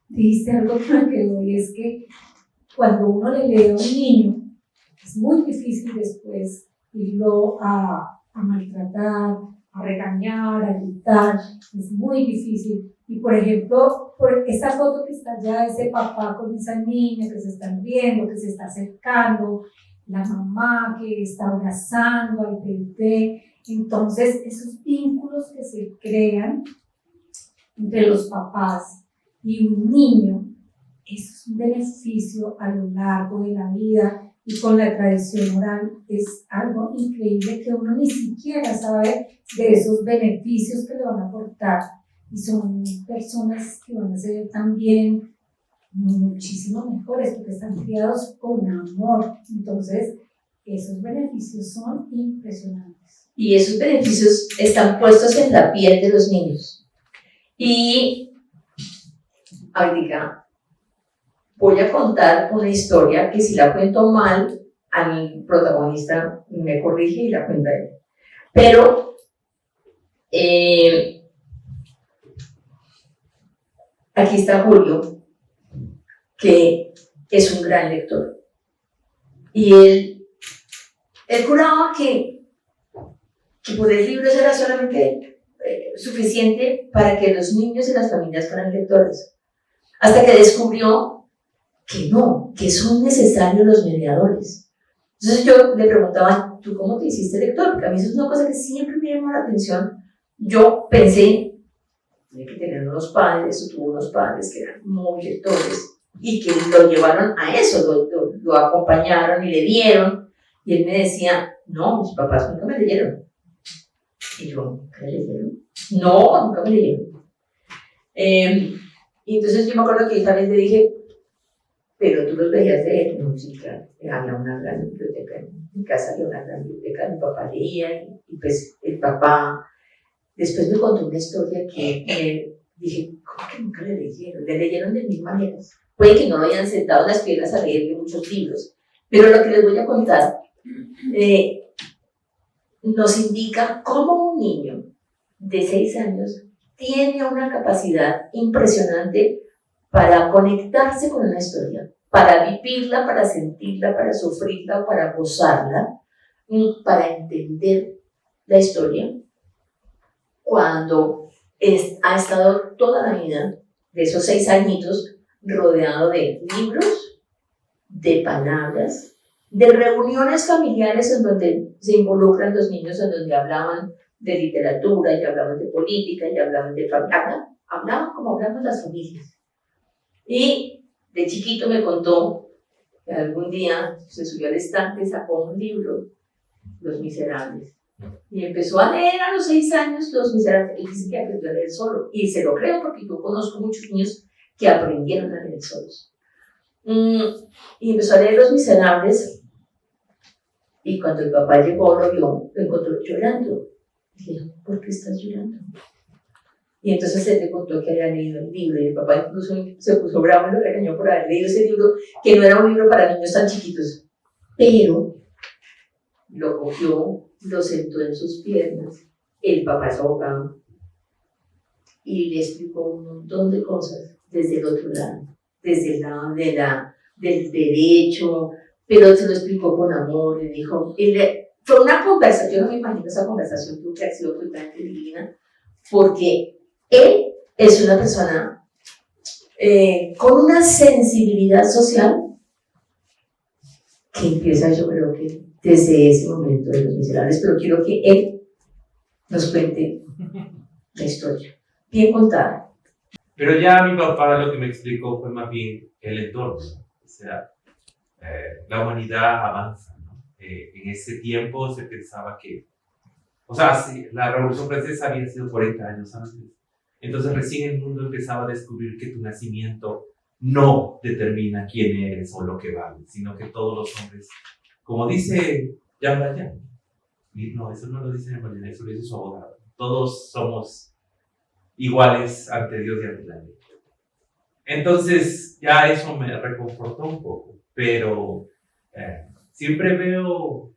S5: dijiste algo que me quedó, y es que cuando uno le lee a un niño, es muy difícil después irlo a maltratar, a regañar, a gritar, es muy difícil. Y por ejemplo, por esa foto que está allá, ese papá con esa niña que se están riendo, que se está acercando, la mamá que está abrazando al bebé, entonces esos vínculos que se crean entre los papás y un niño, eso es un beneficio a lo largo de la vida. Y con la tradición oral es algo increíble que uno ni siquiera sabe de esos beneficios que le van a aportar. Y son personas que van a ser también muchísimo mejores porque están criados con amor. Entonces, esos beneficios son impresionantes.
S2: Y esos beneficios están puestos en la piel de los niños. Y ahorita voy a contar una historia que si la cuento mal, al protagonista me corrige y la cuenta él. Pero aquí está Julio, que es un gran lector. Y él juraba que poner libros era solamente suficiente para que los niños y las familias fueran lectores. Hasta que descubrió que no, que son necesarios los mediadores. Entonces yo le preguntaba, ¿tú cómo te hiciste lector? Porque a mí eso es una cosa que siempre me llamó la atención. Yo pensé, tiene que tener unos padres, o tuvo unos padres que eran muy lectores y que lo llevaron a eso, lo acompañaron y le dieron. Y él me decía, no, mis papás nunca me leyeron. Y yo, ¿nunca me leyeron? No, nunca me leyeron. Y entonces yo me acuerdo que esta vez le dije, pero tú los veías de él. No, sí, claro, había una gran biblioteca en mi casa, había una gran biblioteca, mi papá leía, y pues el papá después me contó una historia que dije, ¿cómo que nunca le leyeron? Le leyeron de mil maneras. Puede que no lo hayan sentado en las piedras a leerle muchos libros, pero lo que les voy a contar nos indica cómo un niño de 6 años tiene una capacidad impresionante para conectarse con una historia, para vivirla, para sentirla, para sufrirla, para gozarla, para entender la historia, cuando ha estado toda la vida de esos 6 añitos rodeado de libros, de palabras, de reuniones familiares en donde se involucran los niños, en donde hablaban de literatura, y hablaban de política, y hablaban de familia, hablaban como hablamos las familias. Y de chiquito me contó que algún día se subió al estante, sacó un libro, Los Miserables, y empezó a leer a los 6 años Los Miserables. Él dice que aprendió a leer solo, y se lo creo porque yo conozco muchos niños que aprendieron a leer solos. Y empezó a leer Los Miserables, y cuando el papá llegó, lo encontró llorando. Y le dijo, ¿por qué estás llorando? Y entonces él le contó que había leído el libro, y el papá incluso se puso bravo y lo regañó por haber leído ese libro, que no era un libro para niños tan chiquitos. Pero lo cogió, lo sentó en sus piernas, el papá es abogado, y le explicó un montón de cosas desde el otro lado, desde el lado del derecho, pero se lo explicó con amor, le dijo, fue una conversación, yo no me imagino esa conversación que ha sido totalmente divina, porque él es una persona con una sensibilidad social que empieza, yo creo que desde ese momento de Los Miserables, pero quiero que él nos cuente la historia, bien contada.
S7: Pero ya mi papá lo que me explicó fue más bien el entorno, o sea, la humanidad avanza, ¿no? En ese tiempo se pensaba que, o sea, sí, la Revolución Francesa había sido 40 años antes, entonces recién el mundo empezaba a descubrir que tu nacimiento no determina quién eres o lo que vales, sino que todos los hombres, como dice Jean Valjean, y no, eso no lo dice Jean Valjean, eso lo dice su abogado, todos somos iguales ante Dios y ante la ley. Entonces ya eso me reconfortó un poco, pero siempre veo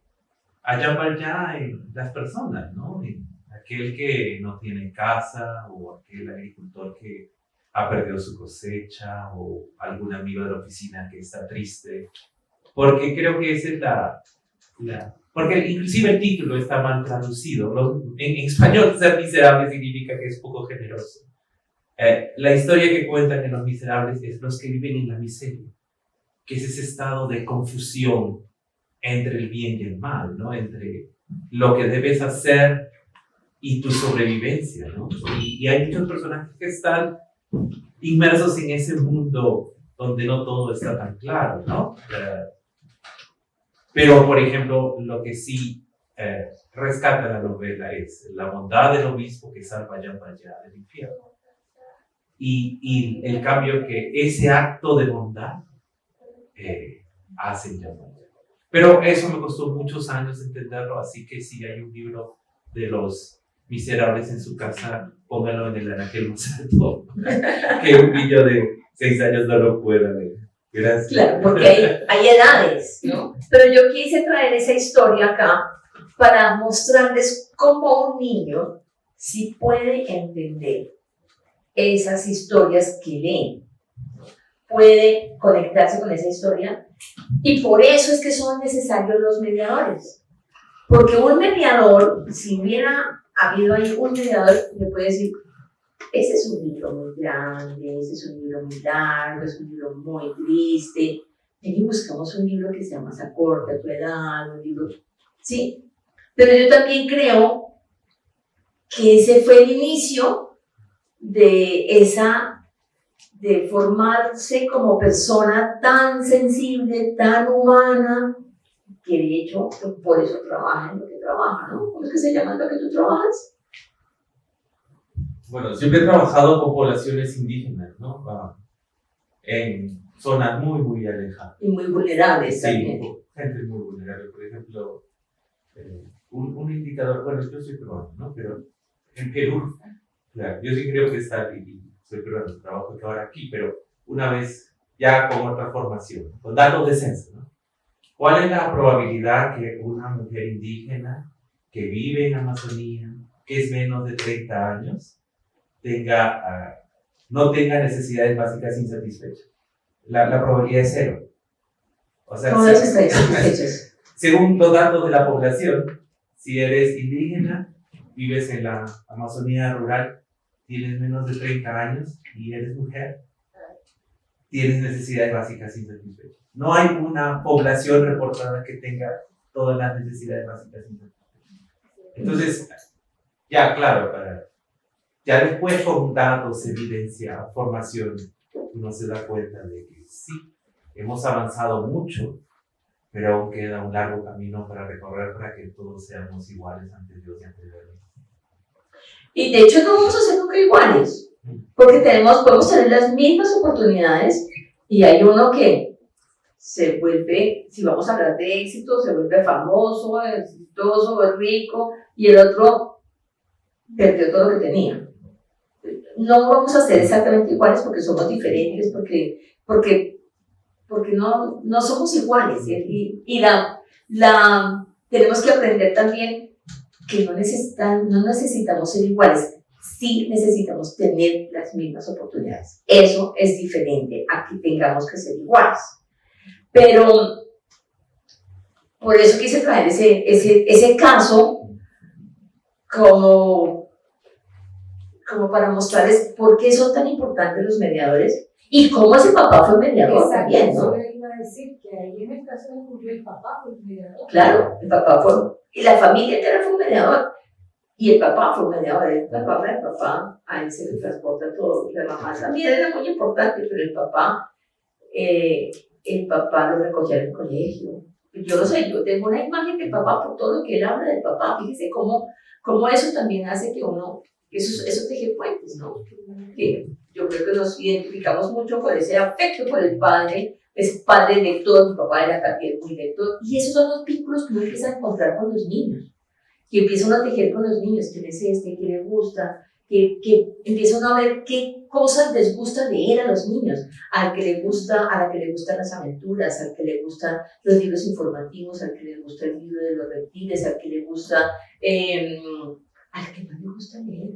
S7: a Jean Valjean en las personas, ¿no? En aquel que no tiene casa, o aquel agricultor que ha perdido su cosecha, o algún amigo de la oficina que está triste, porque creo que esa es porque inclusive el título está mal traducido. En español, ser miserable significa que es poco generoso. La historia que cuentan en Los Miserables es los que viven en la miseria, que es ese estado de confusión entre el bien y el mal, ¿no? Entre lo que debes hacer y tu sobrevivencia, ¿no? Y hay muchos personajes que están inmersos en ese mundo donde no todo está tan claro, ¿no? Pero, por ejemplo, lo que sí rescata la novela es la bondad del obispo que salva a Jean Valjean del infierno. Y el cambio que ese acto de bondad hace en Jean Valjean. Pero eso me costó muchos años entenderlo, así que si hay un libro de Los Miserables en su casa, póngalo en el anaquel más alto, que un niño de 6 años no lo pueda leer. Gracias.
S2: Claro, porque hay edades, ¿no? Pero yo quise traer esa historia acá para mostrarles cómo un niño sí puede entender esas historias que lee, puede conectarse con esa historia, y por eso es que son necesarios los mediadores. Porque un mediador, si hubiera habido ahí un mediador, le puede decir: ese es un libro muy grande, ese es un libro muy largo, es un libro muy triste, y buscamos un libro que sea más acorde a tu edad, un libro... Sí, pero yo también creo que ese fue el inicio de formarse como persona tan sensible, tan humana, que de hecho por eso trabaja en lo que trabaja, ¿no? ¿Cómo es que se llama lo que tú trabajas?
S7: Bueno, siempre he trabajado con poblaciones indígenas, ¿no? En zonas muy, muy alejadas.
S2: Y muy vulnerables también.
S7: Sí, gente muy vulnerable. Por ejemplo, un indicador, bueno, yo soy peruano, ¿no? Pero en Perú, claro, yo sí creo que está, y soy peruano, trabajo ahora aquí, pero una vez ya con otra formación, con datos de censo, ¿no? ¿Cuál es la probabilidad que una mujer indígena que vive en Amazonía, que es menos de 30 años, no tenga necesidades básicas insatisfechas? La probabilidad es 0. O sea,
S2: ¿Cómo es insatisfechas?
S7: según los datos de la población, si eres indígena, vives en la Amazonía rural, tienes menos de 30 años y eres mujer, tienes necesidades básicas insatisfechas. No hay una población reportada que tenga todas las necesidades básicas insatisfechas. Entonces, ya claro, ya después con datos, evidencia, formación, uno se da cuenta de que sí, hemos avanzado mucho, pero aún queda un largo camino para recorrer para que todos seamos iguales ante Dios y ante la ley.
S2: Y de hecho no vamos a ser nunca iguales, porque podemos tener las mismas oportunidades, y hay uno que se vuelve, si vamos a hablar de éxito, se vuelve famoso, exitoso, es rico, y el otro perdió todo lo que tenía. No vamos a ser exactamente iguales porque somos diferentes, porque no somos iguales, y tenemos que aprender también que no necesitamos ser iguales, sí necesitamos tener las mismas oportunidades. Eso es diferente a que tengamos que ser iguales. Pero por eso quise traer ese caso como para mostrarles por qué son tan importantes los mediadores y cómo ese papá fue mediador también, ¿no?
S4: Eso iba a decir que ahí en el caso de Julio el papá fue el mediador.
S2: Claro, el papá y la familia entera fue un mediador, y el papá fue un mediador. El papá, a él se le transporta todo, la mamá también era muy importante, pero el papá lo recogía en el colegio. Yo no sé, yo tengo una imagen del papá por todo lo que él habla del papá. Fíjese cómo eso también hace que uno Eso teje puentes, ¿no? Que yo creo que nos identificamos mucho con ese afecto por el padre, ese padre lector, mi papá era también muy lector, y esos son los vínculos que uno empieza a encontrar con los niños, que empieza uno a tejer con los niños, quién es este, qué le gusta, que empieza uno a ver qué cosas les gusta leer a los niños, a la que le gustan las aventuras, al que le gustan los libros informativos, al que le gusta el libro de los reptiles, al que le gusta, al que no le gusta leer,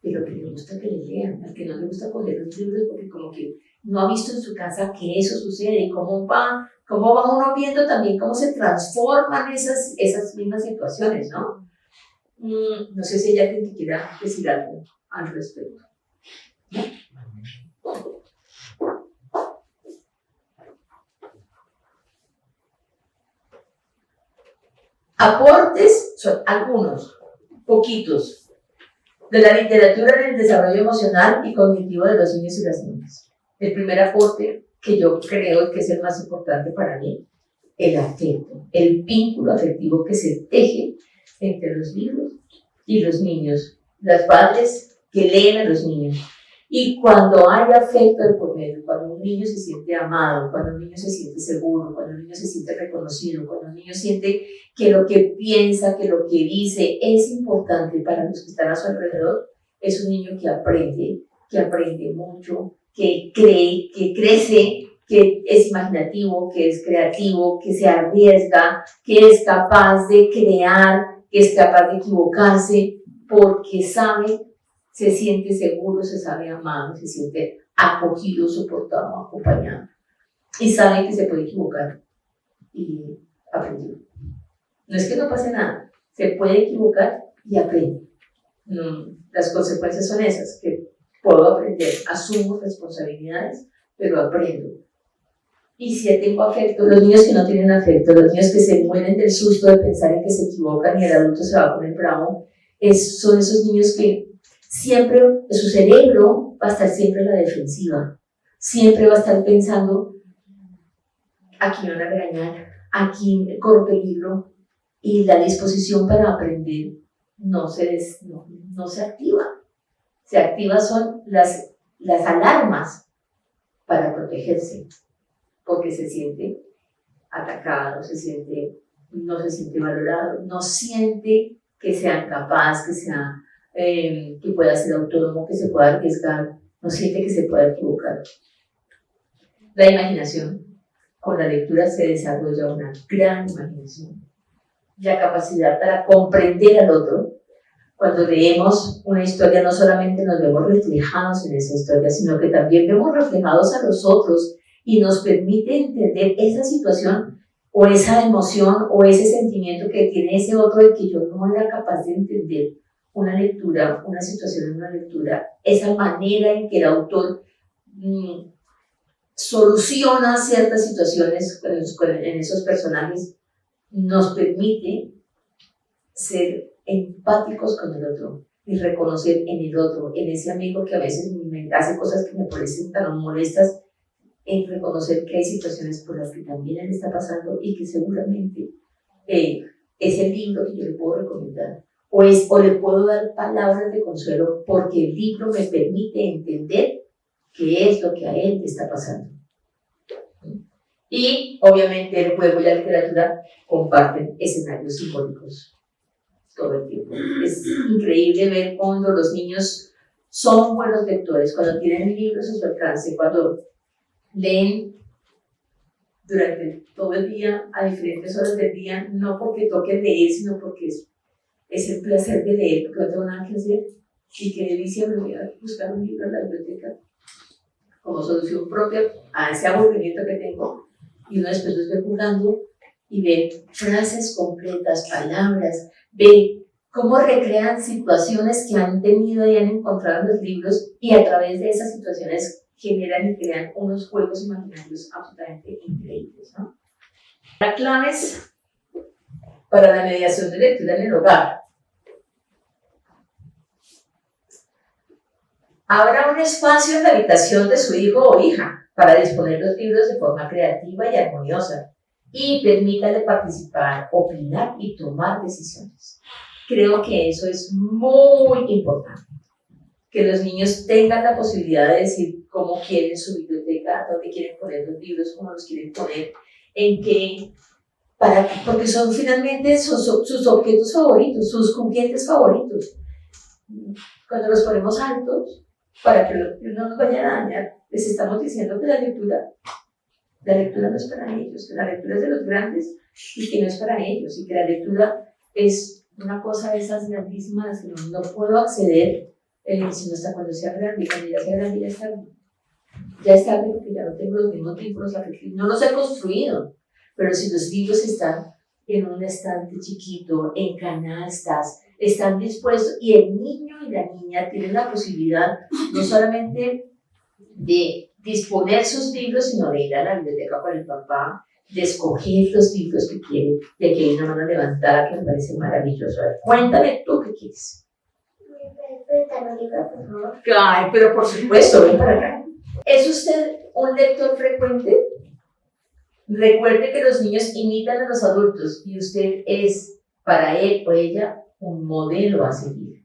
S2: pero que le gusta que le lean, al que no le gusta coger los libros porque como que no ha visto en su casa que eso sucede y cómo va uno viendo también cómo se transforman esas mismas situaciones, ¿no? No sé si ella te quiera decir algo al respecto. Aportes son algunos, poquitos, de la literatura en el desarrollo emocional y cognitivo de los niños y las niñas. El primer aporte, que yo creo que es el más importante para mí, el afecto, el vínculo afectivo que se teje entre los libros y los niños, las padres que leen a los niños. Y cuando hay afecto de por medio, cuando un niño se siente amado, cuando un niño se siente seguro, cuando un niño se siente reconocido, cuando un niño siente que lo que piensa, que lo que dice es importante para los que están a su alrededor, es un niño que aprende mucho, que cree, que crece, que es imaginativo, que es creativo, que se arriesga, que es capaz de crear, que es capaz de equivocarse, porque sabe, se siente seguro, se sabe amado, se siente acogido, soportado, acompañado. Y sabe que se puede equivocar y aprender. No es que no pase nada, se puede equivocar y aprende. Las consecuencias son esas, que puedo aprender, asumo responsabilidades, pero aprendo. Y si tengo afecto, los niños que no tienen afecto, los niños que se mueren del susto de pensar en que se equivocan y el adulto se va a poner bravo, son esos niños que siempre, su cerebro va a estar siempre en la defensiva, siempre va a estar pensando, aquí me van a regañar, aquí corro peligro, y la disposición para aprender no se activa. Se activan son las alarmas para protegerse, porque se siente atacado, no se siente valorado, no siente que sea capaz, que pueda ser autónomo, que se pueda arriesgar, no siente que se pueda equivocar. La imaginación, con la lectura se desarrolla una gran imaginación, la capacidad para comprender al otro. Cuando leemos una historia no solamente nos vemos reflejados en esa historia, sino que también vemos reflejados a los otros y nos permite entender esa situación o esa emoción o ese sentimiento que tiene ese otro de que yo no era capaz de entender una lectura, una situación en una lectura, esa manera en que el autor soluciona ciertas situaciones en esos personajes nos permite ser empáticos con el otro y reconocer en el otro, en ese amigo que a veces me hace cosas que me parecen tan molestas, en reconocer que hay situaciones por las que también él está pasando y que seguramente es el libro que yo le puedo recomendar o le puedo dar palabras de consuelo porque el libro me permite entender qué es lo que a él le está pasando. Y obviamente el juego y la literatura comparten escenarios simbólicos todo el tiempo. Es increíble ver cuando los niños son buenos lectores, cuando tienen libros a su alcance, cuando leen durante todo el día, a diferentes horas del día, no porque toquen leer, sino porque es el placer de leer, porque no tengo nada que hacer. Y qué delicia, me voy a buscar un libro en la biblioteca como solución propia a ese aburrimiento que tengo. Y uno después los ve jugando y ve frases completas, palabras, ve cómo recrean situaciones que han tenido y han encontrado en los libros y a través de esas situaciones generan y crean unos juegos imaginarios absolutamente increíbles, ¿no? Las claves para la mediación de lectura en el hogar. Abra un espacio en la habitación de su hijo o hija para disponer los libros de forma creativa y armoniosa y permítale participar, opinar y tomar decisiones. Creo que eso es muy importante. que los niños tengan la posibilidad de decir cómo quieren su biblioteca, dónde quieren poner los libros, cómo los quieren poner, en qué, porque son finalmente sus objetos favoritos, sus juguetes favoritos. Cuando los ponemos altos, para que no nos vayan a dañar, les estamos diciendo que la lectura no es para ellos, que la lectura es de los grandes y que no es para ellos, y que la lectura es una cosa de esas grandísimas que no puedo acceder sino hasta cuando sea grande, y cuando ya sea grande ya es tarde. Ya es tarde porque ya no tengo los mismos vínculos afectivos, no los he construido, pero si los libros están en un estante chiquito, en canastas, están dispuestos, y el niño y la niña tienen la posibilidad no solamente de disponer sus libros, sino de ir a la biblioteca con el papá, de escoger los libros que quieren, de que hay una mano levantada que me parece maravilloso. A ver, cuéntame tú qué quieres. Ay, pero por supuesto, ven para acá. ¿Es usted un lector frecuente? Recuerde que los niños imitan a los adultos y usted es para él o ella un modelo a seguir.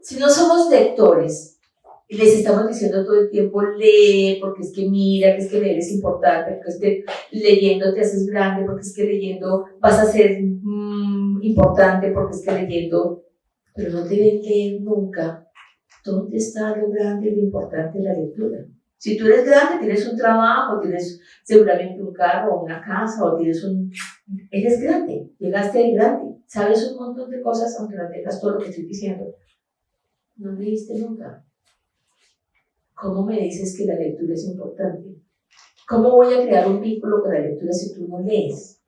S2: Si no somos lectores y les estamos diciendo todo el tiempo lee, porque es que mira, que es que leer es importante, porque es que leyendo te haces grande, porque es que leyendo vas a ser importante, porque es que leyendo, pero no te ven leer nunca. ¿Dónde está lo grande y lo importante de la lectura? Si tú eres grande, tienes un trabajo, tienes seguramente un carro o una casa, o eres grande, llegaste ahí grande, sabes un montón de cosas, aunque no tengas todo lo que estoy diciendo. No leíste nunca. ¿Cómo me dices que la lectura es importante? ¿Cómo voy a crear un vínculo con la lectura si tú no lees?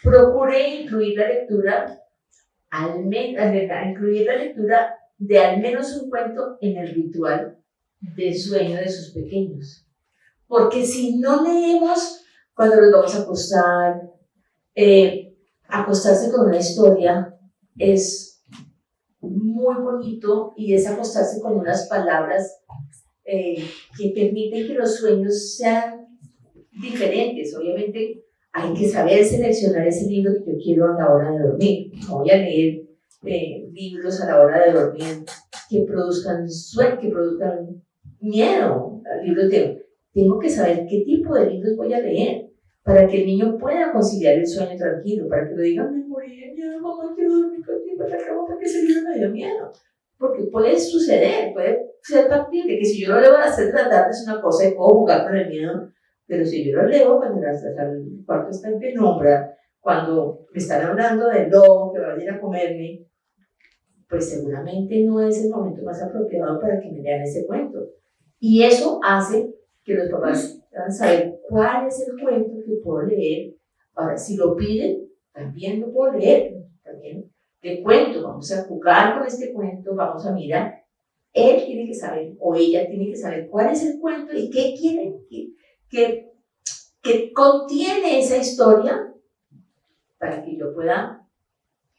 S2: Procure incluir la lectura de al menos un cuento en el ritual de sueño de sus pequeños. Porque si no leemos cuando los vamos a acostar, acostarse con una historia es muy bonito, y es acostarse con unas palabras que permiten que los sueños sean diferentes. Obviamente hay que saber seleccionar ese libro que yo quiero a la hora de dormir. No voy a leer libros a la hora de dormir que produzcan sueño, que produzcan miedo. Tengo que saber qué tipo de libros voy a leer para que el niño pueda conciliar el sueño tranquilo, para que lo diga, me morí de miedo, mamá, quiero dormir contigo en la cama porque ese libro me dio miedo. Porque puede suceder, puede ser factible que si yo lo leo a las 3 de la tarde es una cosa y puedo jugar con el miedo, pero si yo lo leo cuando el cuarto está en penumbra, cuando me están hablando del lobo que va a venir a comerme, pues seguramente no es el momento más apropiado para que me lean ese cuento. Y eso hace que los papás deban saber cuál es el cuento que puedo leer. Ahora, si lo piden, también lo puedo leer. También de cuento, vamos a jugar con este cuento, vamos a mirar. Él tiene que saber, o ella tiene que saber cuál es el cuento y qué quiere que contiene esa historia, para que yo pueda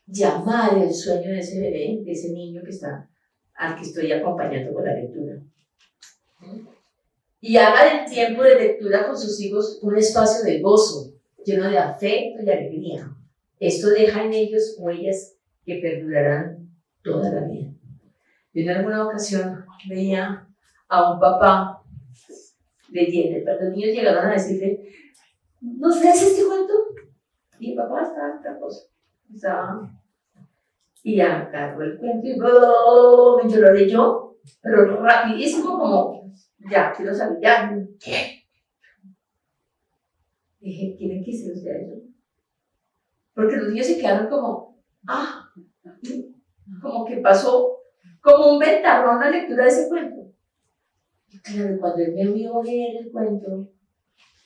S2: llamar el sueño de ese bebé, de ese niño al que estoy acompañando con la lectura. Y haga del tiempo de lectura con sus hijos un espacio de gozo, lleno de afecto y alegría. Esto deja en ellos huellas que perdurarán toda la vida. Yo en alguna ocasión veía a un papá leyendo, los niños llegaron a decirle, ¿nos lees este cuento? Y el papá estaba en otra cosa. Y agarró el cuento y yo lo leyó, pero rapidísimo, como, ya, quiero saber, ya. Dije, ¿quieren que se los lea yo? Porque los niños se quedaron como, como que pasó como un ventarrón la lectura de ese cuento. Y claro, cuando él me vio leer el cuento,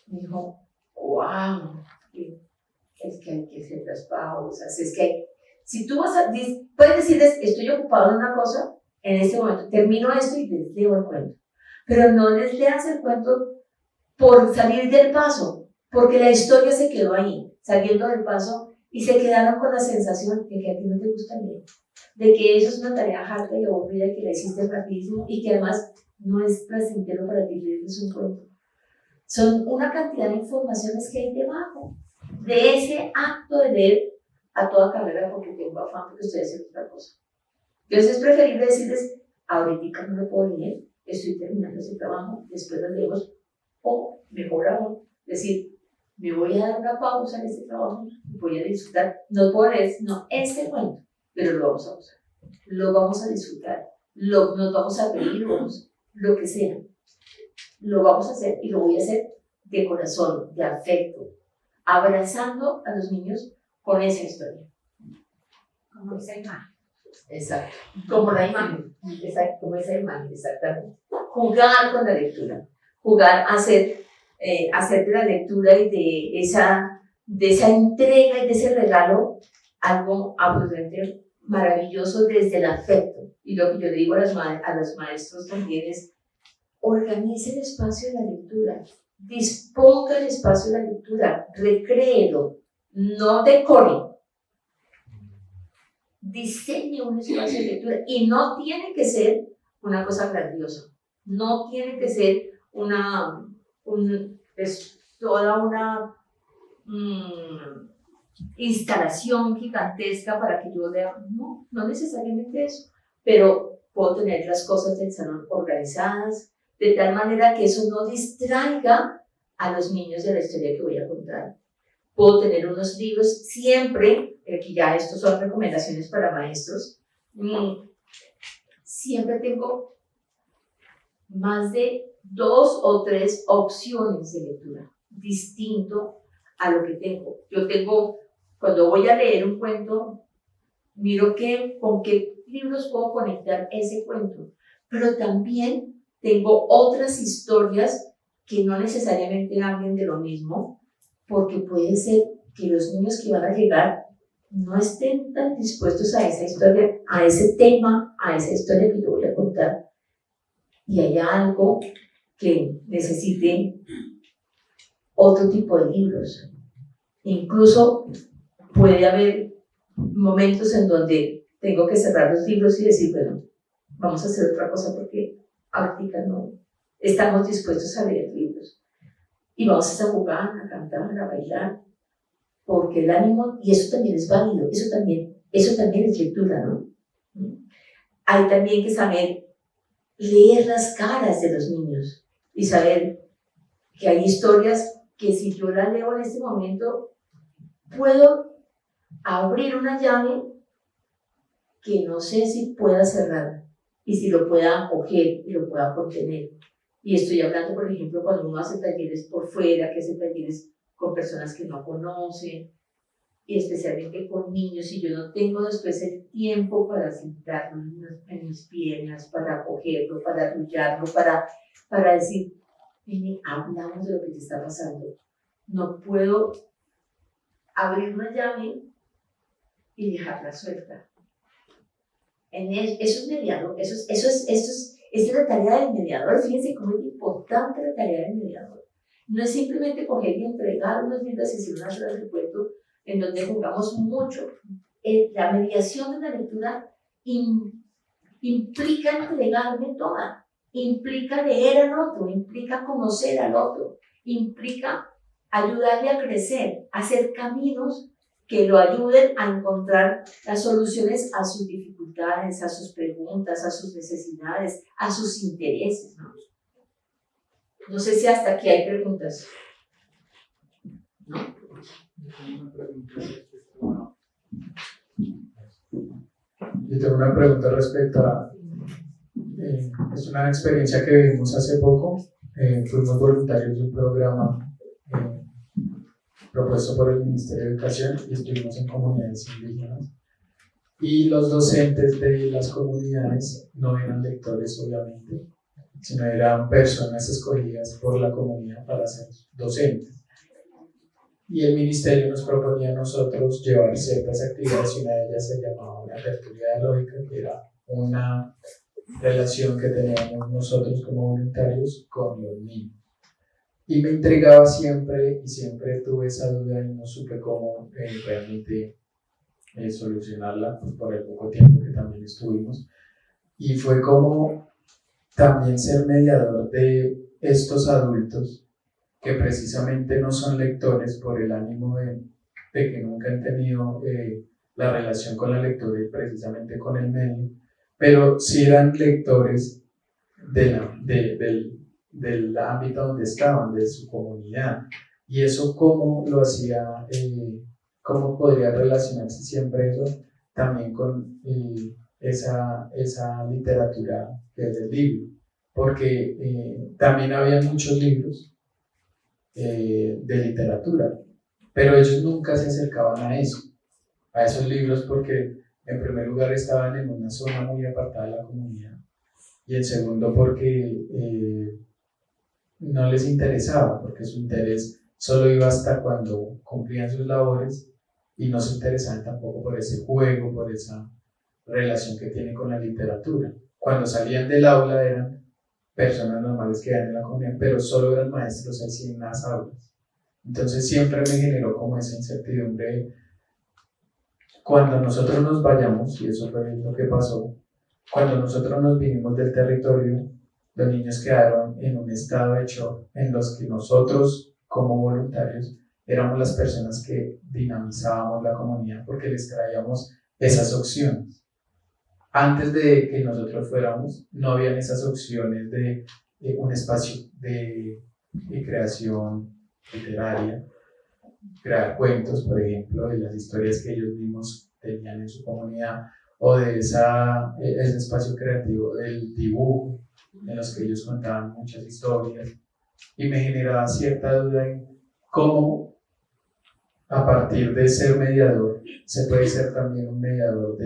S2: me dijo, wow, es que hay que hacer las pausas, es que si tú puedes decirles, estoy ocupado en una cosa, en este momento termino esto y les leo el cuento, pero no les leas el cuento por salir del paso, porque la historia se quedó ahí, saliendo del paso, y se quedaron con la sensación de que a ti no te gusta leer, de que eso es una tarea harta y aburrida, que la hiciste rapidísimo y que además no es placentero para ti leerles un cuento. Son una cantidad de informaciones que hay debajo de ese acto de leer a toda carrera, porque tengo afán, porque estoy haciendo otra cosa. Entonces es preferible decirles, ahorita no lo puedo leer, estoy terminando ese trabajo, después lo leemos, o mejor aún, decir, me voy a dar una pausa en este trabajo, voy a disfrutar, no puedo leer, no este cuento, pero lo vamos a usar, lo vamos a disfrutar, nos vamos a reír, lo que sea, lo vamos a hacer y lo voy a hacer de corazón, de afecto, abrazando a los niños con esa historia.
S4: Como esa imagen.
S2: Exacto, como la imagen, como esa imagen, exactamente. Jugar con la lectura, jugar a hacer de la lectura y de esa entrega y de ese regalo algo absolutamente maravilloso desde el afecto. Y lo que yo le digo a los maestros también es, organice el espacio de la lectura, disponga el espacio de la lectura, recréelo, no decore. Diseñe un espacio de lectura y no tiene que ser una cosa grandiosa, no tiene que ser toda una instalación gigantesca para que yo lea, no necesariamente eso, pero puedo tener las cosas del salón organizadas de tal manera que eso no distraiga a los niños de la historia que voy a contar. Puedo tener unos libros siempre, que ya estos son recomendaciones para maestros, siempre tengo más de 2 o 3 opciones de lectura, distinto a lo que tengo. Yo tengo, cuando voy a leer un cuento, miro con qué libros puedo conectar ese cuento, pero también tengo otras historias que no necesariamente hablen de lo mismo, porque puede ser que los niños que van a llegar no estén tan dispuestos a esa historia, a ese tema, a esa historia que yo voy a contar, y haya algo que necesite otro tipo de libros. Incluso puede haber momentos en donde tengo que cerrar los libros y decir, bueno, vamos a hacer otra cosa porque ahorita no estamos dispuestos a leer libros. Y vamos a jugar, a cantar, a bailar, porque el ánimo, y eso también es válido, eso también es lectura, ¿no? Hay también que saber leer las caras de los niños y saber que hay historias que si yo las leo en este momento, puedo abrir una llave que no sé si pueda cerrar y si lo pueda acoger y lo pueda contener. Y estoy hablando, por ejemplo, cuando uno hace talleres por fuera, que hace talleres con personas que no conocen, y especialmente con niños, y yo no tengo después el tiempo para sentarlo en mis piernas, para acogerlo, para arrullarlo, para decir, ven, hablamos de lo que te está pasando. No puedo abrir una llave y dejarla suelta. Eso es mediador, esa es la tarea del mediador. Fíjense cómo es importante la tarea del mediador. No es simplemente coger y entregar unos libros y decir unas horas de cuento en donde jugamos mucho. La mediación de la lectura implica entregarme toda, implica leer al otro, implica conocer al otro, implica ayudarle a crecer, hacer caminos que lo ayuden a encontrar las soluciones a sus dificultades, a sus preguntas, a sus necesidades, a sus intereses, ¿no? No sé si hasta aquí hay preguntas. ¿No?
S6: Yo tengo una pregunta respecto a... es una experiencia que vivimos hace poco. Fuimos voluntarios de un programa propuesto por el Ministerio de Educación y estuvimos en comunidades indígenas. Y los docentes de las comunidades no eran lectores, obviamente, sino eran personas escogidas por la comunidad para ser docentes. Y el ministerio nos proponía a nosotros llevar ciertas actividades y una de ellas se llamaba una tertulia dialógica, que era una relación que teníamos nosotros como voluntarios con los niños. Y me intrigaba siempre y siempre tuve esa duda y no supe cómo realmente solucionarla por el poco tiempo que también estuvimos. Y fue como también ser mediador de estos adultos que precisamente no son lectores por el ánimo de que nunca han tenido la relación con la lectura y precisamente con el medio, pero sí eran lectores del ámbito donde estaban, de su comunidad. Y eso cómo lo hacía, cómo podría relacionarse siempre eso también con esa literatura que es del libro, porque también había muchos libros de literatura, pero ellos nunca se acercaban a esos libros, porque en primer lugar estaban en una zona muy apartada de la comunidad, y en segundo porque no les interesaba, porque su interés solo iba hasta cuando cumplían sus labores y no se interesaban tampoco por ese juego, por esa relación que tiene con la literatura. Cuando salían del aula eran personas normales que eran en la comunidad, pero solo eran maestros así en las aulas. Entonces siempre me generó como esa incertidumbre. Cuando nosotros nos vayamos, y eso fue lo que pasó, cuando nosotros nos vinimos del territorio, los niños quedaron en un estado de shock en los que nosotros, como voluntarios, éramos las personas que dinamizábamos la comunidad porque les traíamos esas opciones. Antes de que nosotros fuéramos, no habían esas opciones de un espacio de creación literaria, crear cuentos, por ejemplo, de las historias que ellos mismos tenían en su comunidad, o de ese espacio creativo del dibujo, en los que ellos contaban muchas historias, y me generaba cierta duda en cómo, a partir de ser mediador, se puede ser también un mediador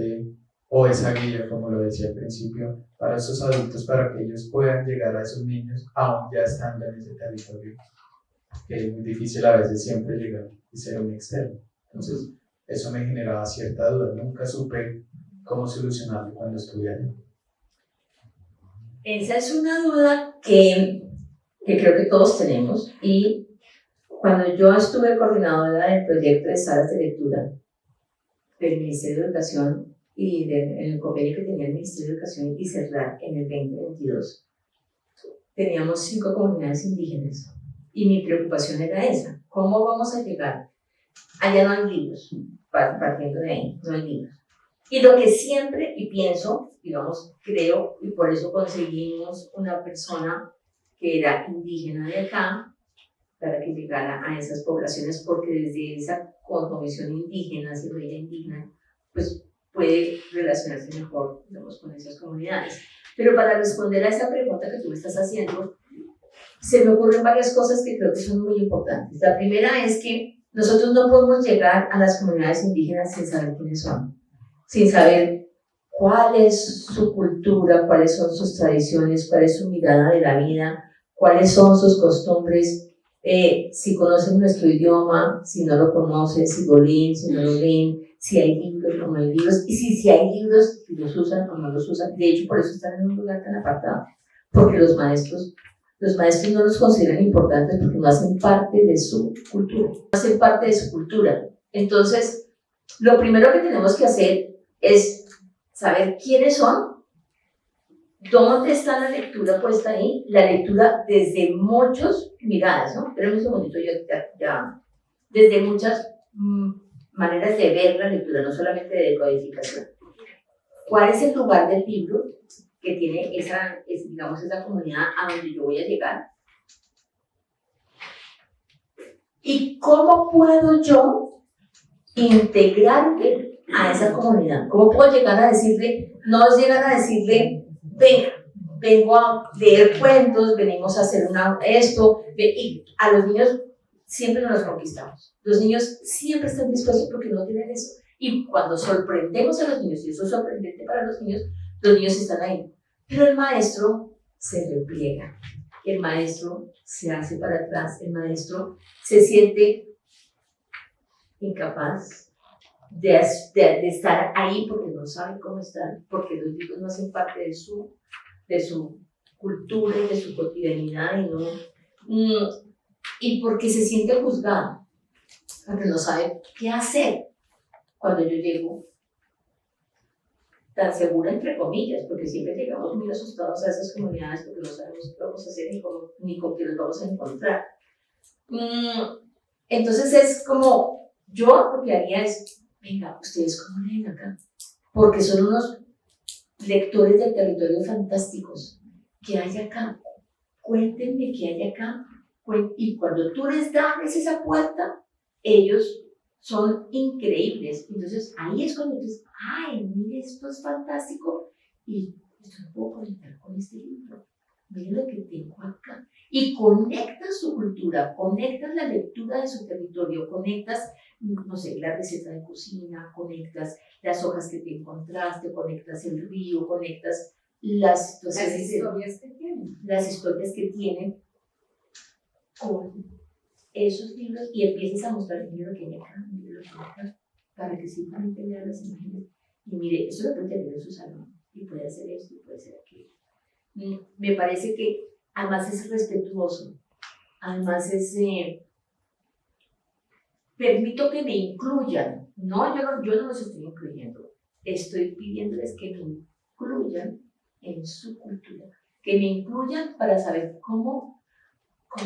S6: o esa guía, como lo decía al principio, para esos adultos, para que ellos puedan llegar a esos niños, aún ya estando en ese territorio, que es muy difícil a veces siempre llegar y ser un externo. Entonces, eso me generaba cierta duda, nunca supe cómo solucionarlo cuando estuve allí.
S2: Esa es una duda que creo que todos tenemos, y cuando yo estuve coordinadora del proyecto de salas de lectura del Ministerio de Educación y en el convenio que tenía el Ministerio de Educación y CERLAC en el 2022, teníamos 5 comunidades indígenas y mi preocupación era esa: ¿cómo vamos a llegar? Allá no hay libros, partiendo de ahí, no hay libros. Y lo que siempre, y pienso, digamos, creo, y por eso conseguimos una persona que era indígena de acá, para que llegara a esas poblaciones, porque desde esa cosmovisión indígena, si ella indígena, pues puede relacionarse mejor, digamos, con esas comunidades. Pero para responder a esa pregunta que tú me estás haciendo, se me ocurren varias cosas que creo que son muy importantes. La primera es que nosotros no podemos llegar a las comunidades indígenas sin saber quiénes son, sin saber cuál es su cultura, cuáles son sus tradiciones, cuál es su mirada de la vida, cuáles son sus costumbres, si conocen nuestro idioma, si no lo conocen, si lo leen, si no lo leen, si hay libros o no hay libros, y si hay libros, si los usan o no los usan. De hecho, por eso están en un lugar tan apartado, porque los maestros no los consideran importantes porque no hacen parte de su cultura, no hacen parte de su cultura. Entonces, lo primero que tenemos que hacer es saber quiénes son, dónde está la lectura puesta ahí, la lectura desde muchas miradas, ¿no? Pero un segundito, ya desde muchas maneras de ver la lectura, no solamente de decodificación. ¿Cuál es el lugar del libro que tiene esa comunidad a donde yo voy a llegar? ¿Y cómo puedo yo integrarme a esa comunidad? ¿Cómo puedo llegar a decirle, no es llegar a decirle, vengo a leer cuentos, venimos a hacer esto, y a los niños siempre nos los conquistamos. Los niños siempre están dispuestos porque no tienen eso. Y cuando sorprendemos a los niños, y eso es sorprendente para los niños están ahí. Pero el maestro se repliega, el maestro se hace para atrás, el maestro se siente incapaz de estar ahí porque no sabe cómo estar, porque los libros no hacen parte de su cultura y de su cotidianidad, y porque se siente juzgado, porque no sabe qué hacer cuando yo llego tan segura, entre comillas, porque siempre llegamos muy asustados a esas comunidades porque no sabemos qué vamos a hacer ni con qué nos vamos a encontrar. Entonces es como, yo lo que haría es, venga, ¿ustedes cómo leen acá? Porque son unos lectores del territorio fantásticos, que hay acá, cuéntenme qué hay acá, y cuando tú les abres esa puerta, ellos son increíbles. Entonces ahí es cuando tú dices, ay, mire, esto es fantástico, y esto no puedo conectar con este libro, mire lo que tengo acá. Y conectas su cultura, conectas la lectura de su territorio, conectas, no sé, la receta de cocina, conectas las hojas que te encontraste, conectas el río, conectas las
S4: historias que tienen.
S2: Las historias que tienen con esos libros, y empiezas a mostrar el libro que hay acá, mire lo que hay acá, para que simplemente vean las imágenes. Y mire, eso lo puede tener en su salón, y puede hacer esto, y puede hacer aquello. Me parece que además es respetuoso, además es, permito que me incluyan, no, yo no los estoy incluyendo, estoy pidiéndoles que me incluyan en su cultura, que me incluyan para saber cómo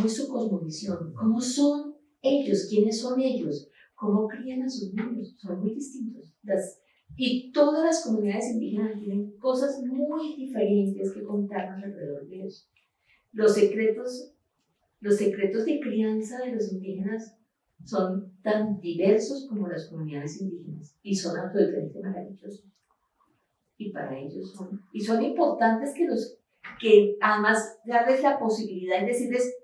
S2: es su cosmovisión, cómo son ellos, quiénes son ellos, cómo crían a sus niños, son muy distintos. Y todas las comunidades indígenas tienen cosas muy diferentes que contarnos alrededor de eso. Los secretos de crianza de los indígenas son tan diversos como las comunidades indígenas y son absolutamente maravillosos. Y para ellos son importantes que además darles la posibilidad de decirles,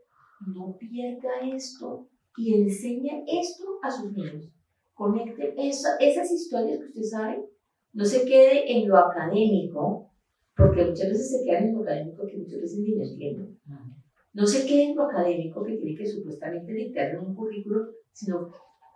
S2: no pierda esto y enseñe esto a sus niños. Conecte esas historias que usted sabe, no se quede en lo académico, porque muchas veces se quedan en lo académico que muchas veces ni lo entienden. No se quede en lo académico que tiene que supuestamente dictar en un currículo, sino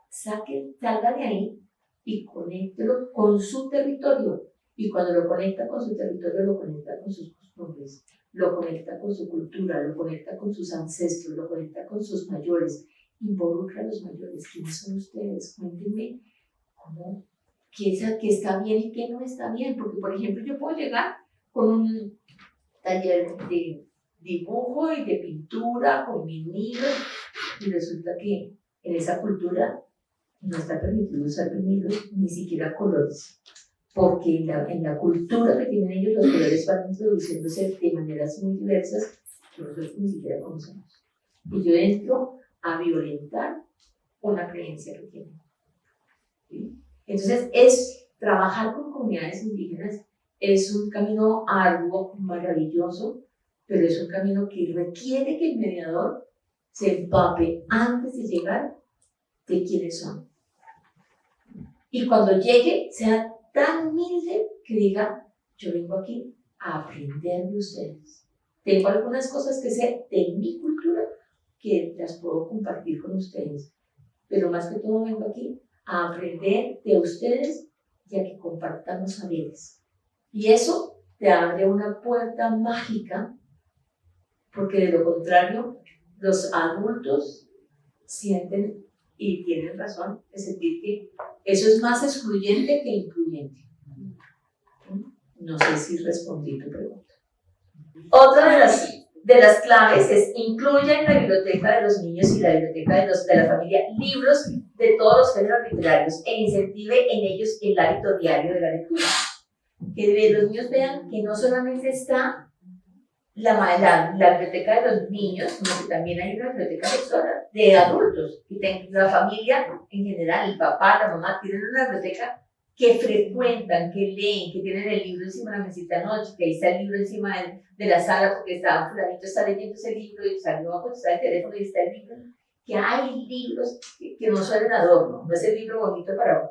S2: salga de ahí y conéctelo con su territorio. Y cuando lo conecta con su territorio, lo conecta con sus costumbres, lo conecta con su cultura, lo conecta con sus ancestros, lo conecta con sus mayores. Involucra a los mayores. ¿Quiénes son ustedes? Cuéntenme qué está bien y qué no está bien. Porque, por ejemplo, yo puedo llegar con un taller de dibujo y de pintura con mis niños y resulta que en esa cultura no está permitido usar vinilos, ni siquiera colores. Porque en la cultura que tienen ellos, los colores van introduciéndose de maneras muy diversas que nosotros ni siquiera conocemos. Y yo entro a violentar una creencia que tienen. ¿Sí? Entonces, trabajar con comunidades indígenas es un camino arduo, maravilloso, pero es un camino que requiere que el mediador se empape antes de llegar de quiénes son. Y cuando llegue, sea tan humilde que diga, yo vengo aquí a aprender de ustedes. Tengo algunas cosas que sé de mi cultura que las puedo compartir con ustedes, pero más que todo vengo aquí a aprender de ustedes y a que compartamos saberes. Y eso te abre una puerta mágica, porque de lo contrario, los adultos sienten y tienen razón de sentir que eso es más excluyente que incluyente. No sé si respondí tu pregunta. Otra de las claves es incluya en la biblioteca de los niños y la biblioteca de la familia libros de todos los géneros literarios e incentive en ellos el hábito diario de la lectura. Que los niños vean que no solamente está la biblioteca de los niños, sino que también hay una biblioteca de adultos. Y la familia en general, el papá, la mamá, tienen una biblioteca que frecuentan, que leen, que tienen el libro encima de la mesita de noche, que ahí está el libro encima de la sala porque fulanito está leyendo ese libro y salió a contestar el teléfono y está el libro. Que hay libros que no son el adorno, no es el libro bonito para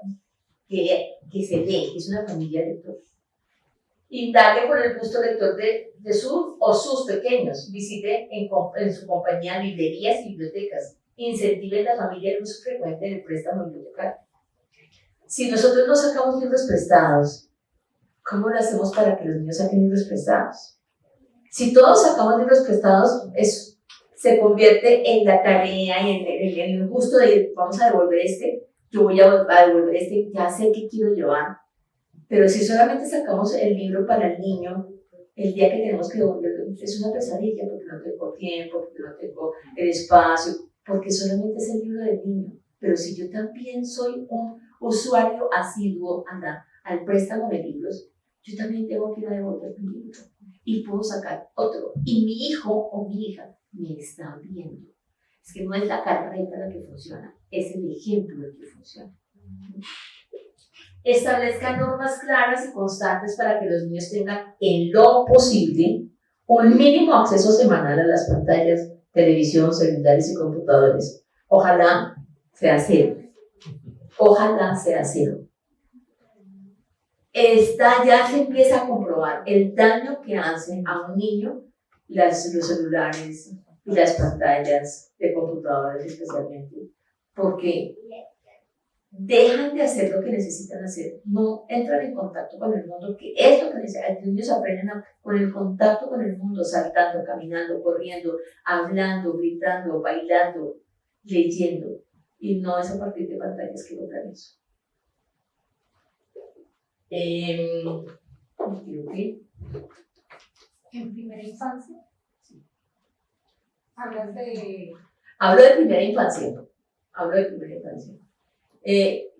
S2: que se lee, que es una familia lectora. Indague por el gusto lector de sus o sus pequeños. Visite en su compañía librerías y bibliotecas. Incentive la familia el uso frecuente del préstamo bibliotecario. Si nosotros no sacamos libros prestados, ¿cómo lo hacemos para que los niños saquen libros prestados? Si todos sacamos libros prestados, se convierte en la tarea, en el gusto de ir, vamos a devolver yo voy a devolver ya sé qué quiero llevar. Pero si solamente sacamos el libro para el niño, el día que tenemos que devolverlo, es una pesadilla porque no tengo tiempo, porque no tengo el espacio, porque solamente es el libro del niño. Pero si yo también soy un usuario asiduo al préstamo de libros, yo también tengo que ir a devolver mi libro y puedo sacar otro. Y mi hijo o mi hija me está viendo. Es que no es la carreta la que funciona, es el ejemplo el que funciona. Establezcan normas claras y constantes para que los niños tengan en lo posible un mínimo acceso semanal a las pantallas, televisión, celulares y computadores. Ojalá sea cero. Ojalá sea cero. Ya se empieza a comprobar el daño que hacen a un niño los celulares y las pantallas de computadores especialmente, porque dejan de hacer lo que necesitan hacer, no entran en contacto con el mundo, que es lo que necesitan. Los niños aprenden con el contacto con el mundo, saltando, caminando, corriendo, hablando, gritando, bailando, leyendo, y no es a partir de pantallas que logran eso.
S4: En primera infancia, hablas de...
S2: Hablo de primera infancia.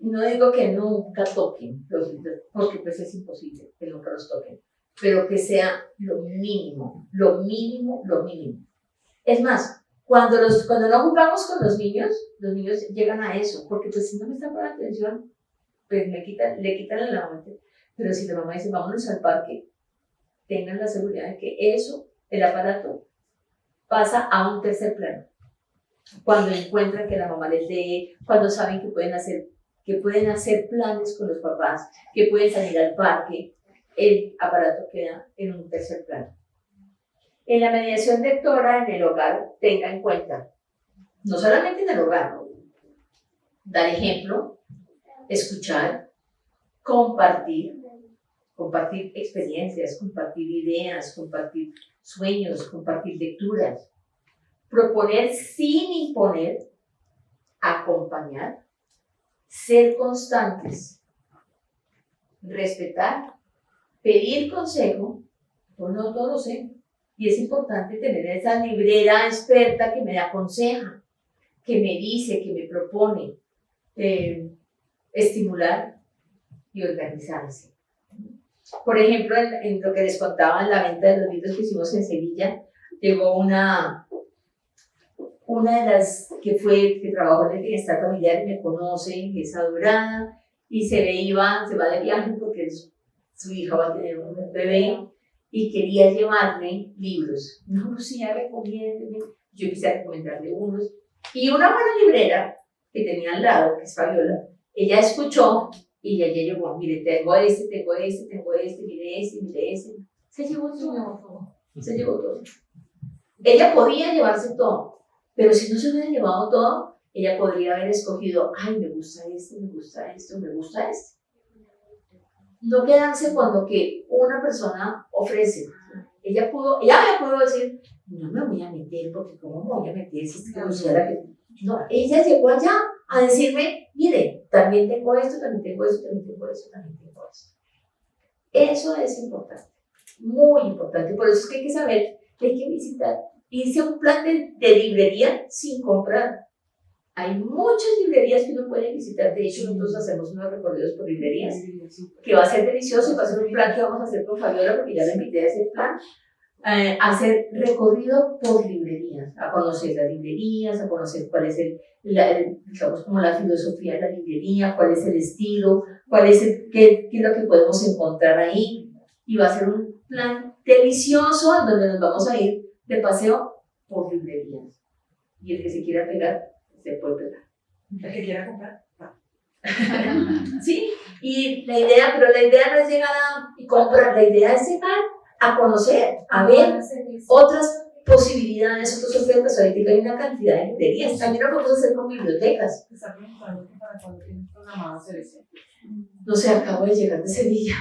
S2: No digo que nunca toquen los libros, porque pues es imposible que nunca los toquen, pero que sea lo mínimo. Es más, cuando no jugamos con los niños llegan a eso, porque pues si no me están poniendo atención, pues le quitan el aguante. Pero si la mamá dice, vámonos al parque, tengan la seguridad de que eso, el aparato, pasa a un tercer plano. Cuando encuentran que la mamá les lee, cuando saben que pueden hacer planes con los papás, que pueden salir al parque, el aparato queda en un tercer plano. En la mediación lectora en el hogar, tenga en cuenta, no solamente en el hogar, ¿no? Dar ejemplo, escuchar, compartir experiencias, compartir ideas, compartir sueños, compartir lecturas, proponer sin imponer, acompañar, ser constantes, respetar, pedir consejo, pues no todo lo sé, y es importante tener esa librera experta que me aconseja, que me dice, que me propone, estimular y organizarse. Por ejemplo, en lo que les contaba en la venta de los libros que hicimos en Sevilla, llegó una de las que trabajó en el bienestar familiar y me conoce, que es adorada, y se va de viaje porque su hija va a tener un bebé y quería llevarle libros. No, Lucía, recomiéndeme. Yo empecé a recomendarle unos. Y una buena librera que tenía al lado, que es Fabiola, ella escuchó y ella llegó, mire, tengo este, mire este. Se llevó todo. Ella podía llevarse todo, pero si no se hubiera llevado todo, ella podría haber escogido, ay, me gusta este. No quedarse con lo que una persona ofrece. Ella había podido decir, no me voy a meter, porque ¿cómo me voy a meter si es que no, ella llegó allá a decirme, mire, también tengo esto. Eso es importante, muy importante. Por eso es que hay que saber que hay que visitar. Hice un plan de librería sin comprar. Hay muchas librerías que uno puede visitar. De hecho, nosotros hacemos unos recorridos por librerías, que va a ser delicioso. Va a ser un plan que vamos a hacer con Fabiola, porque ya la invité a ese plan. Hacer recorrido por librerías, a conocer las librerías, a conocer cuál es digamos, como la filosofía de la librería, cuál es el estilo, qué es lo que podemos encontrar ahí. Y va a ser un plan delicioso en donde nos vamos a ir de paseo por librerías. Y el que se quiera pegar, se puede pegar.
S3: El que quiera comprar, va.
S2: Sí, y la idea no es llegar y comprar, la idea es llegar a conocer, a ver otras posibilidades, otros ofertas. Ahorita hay una cantidad de librerías. También lo podemos hacer con bibliotecas.
S3: Te está preguntando para cuándo tienes programado hacer eso.
S2: No sé, acabo de llegar de Sevilla.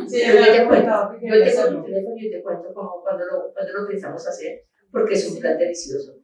S3: Sí,
S2: yo te cuento.
S3: Yo
S2: Yo te cuento como cuando lo pensamos hacer, porque es un plan delicioso.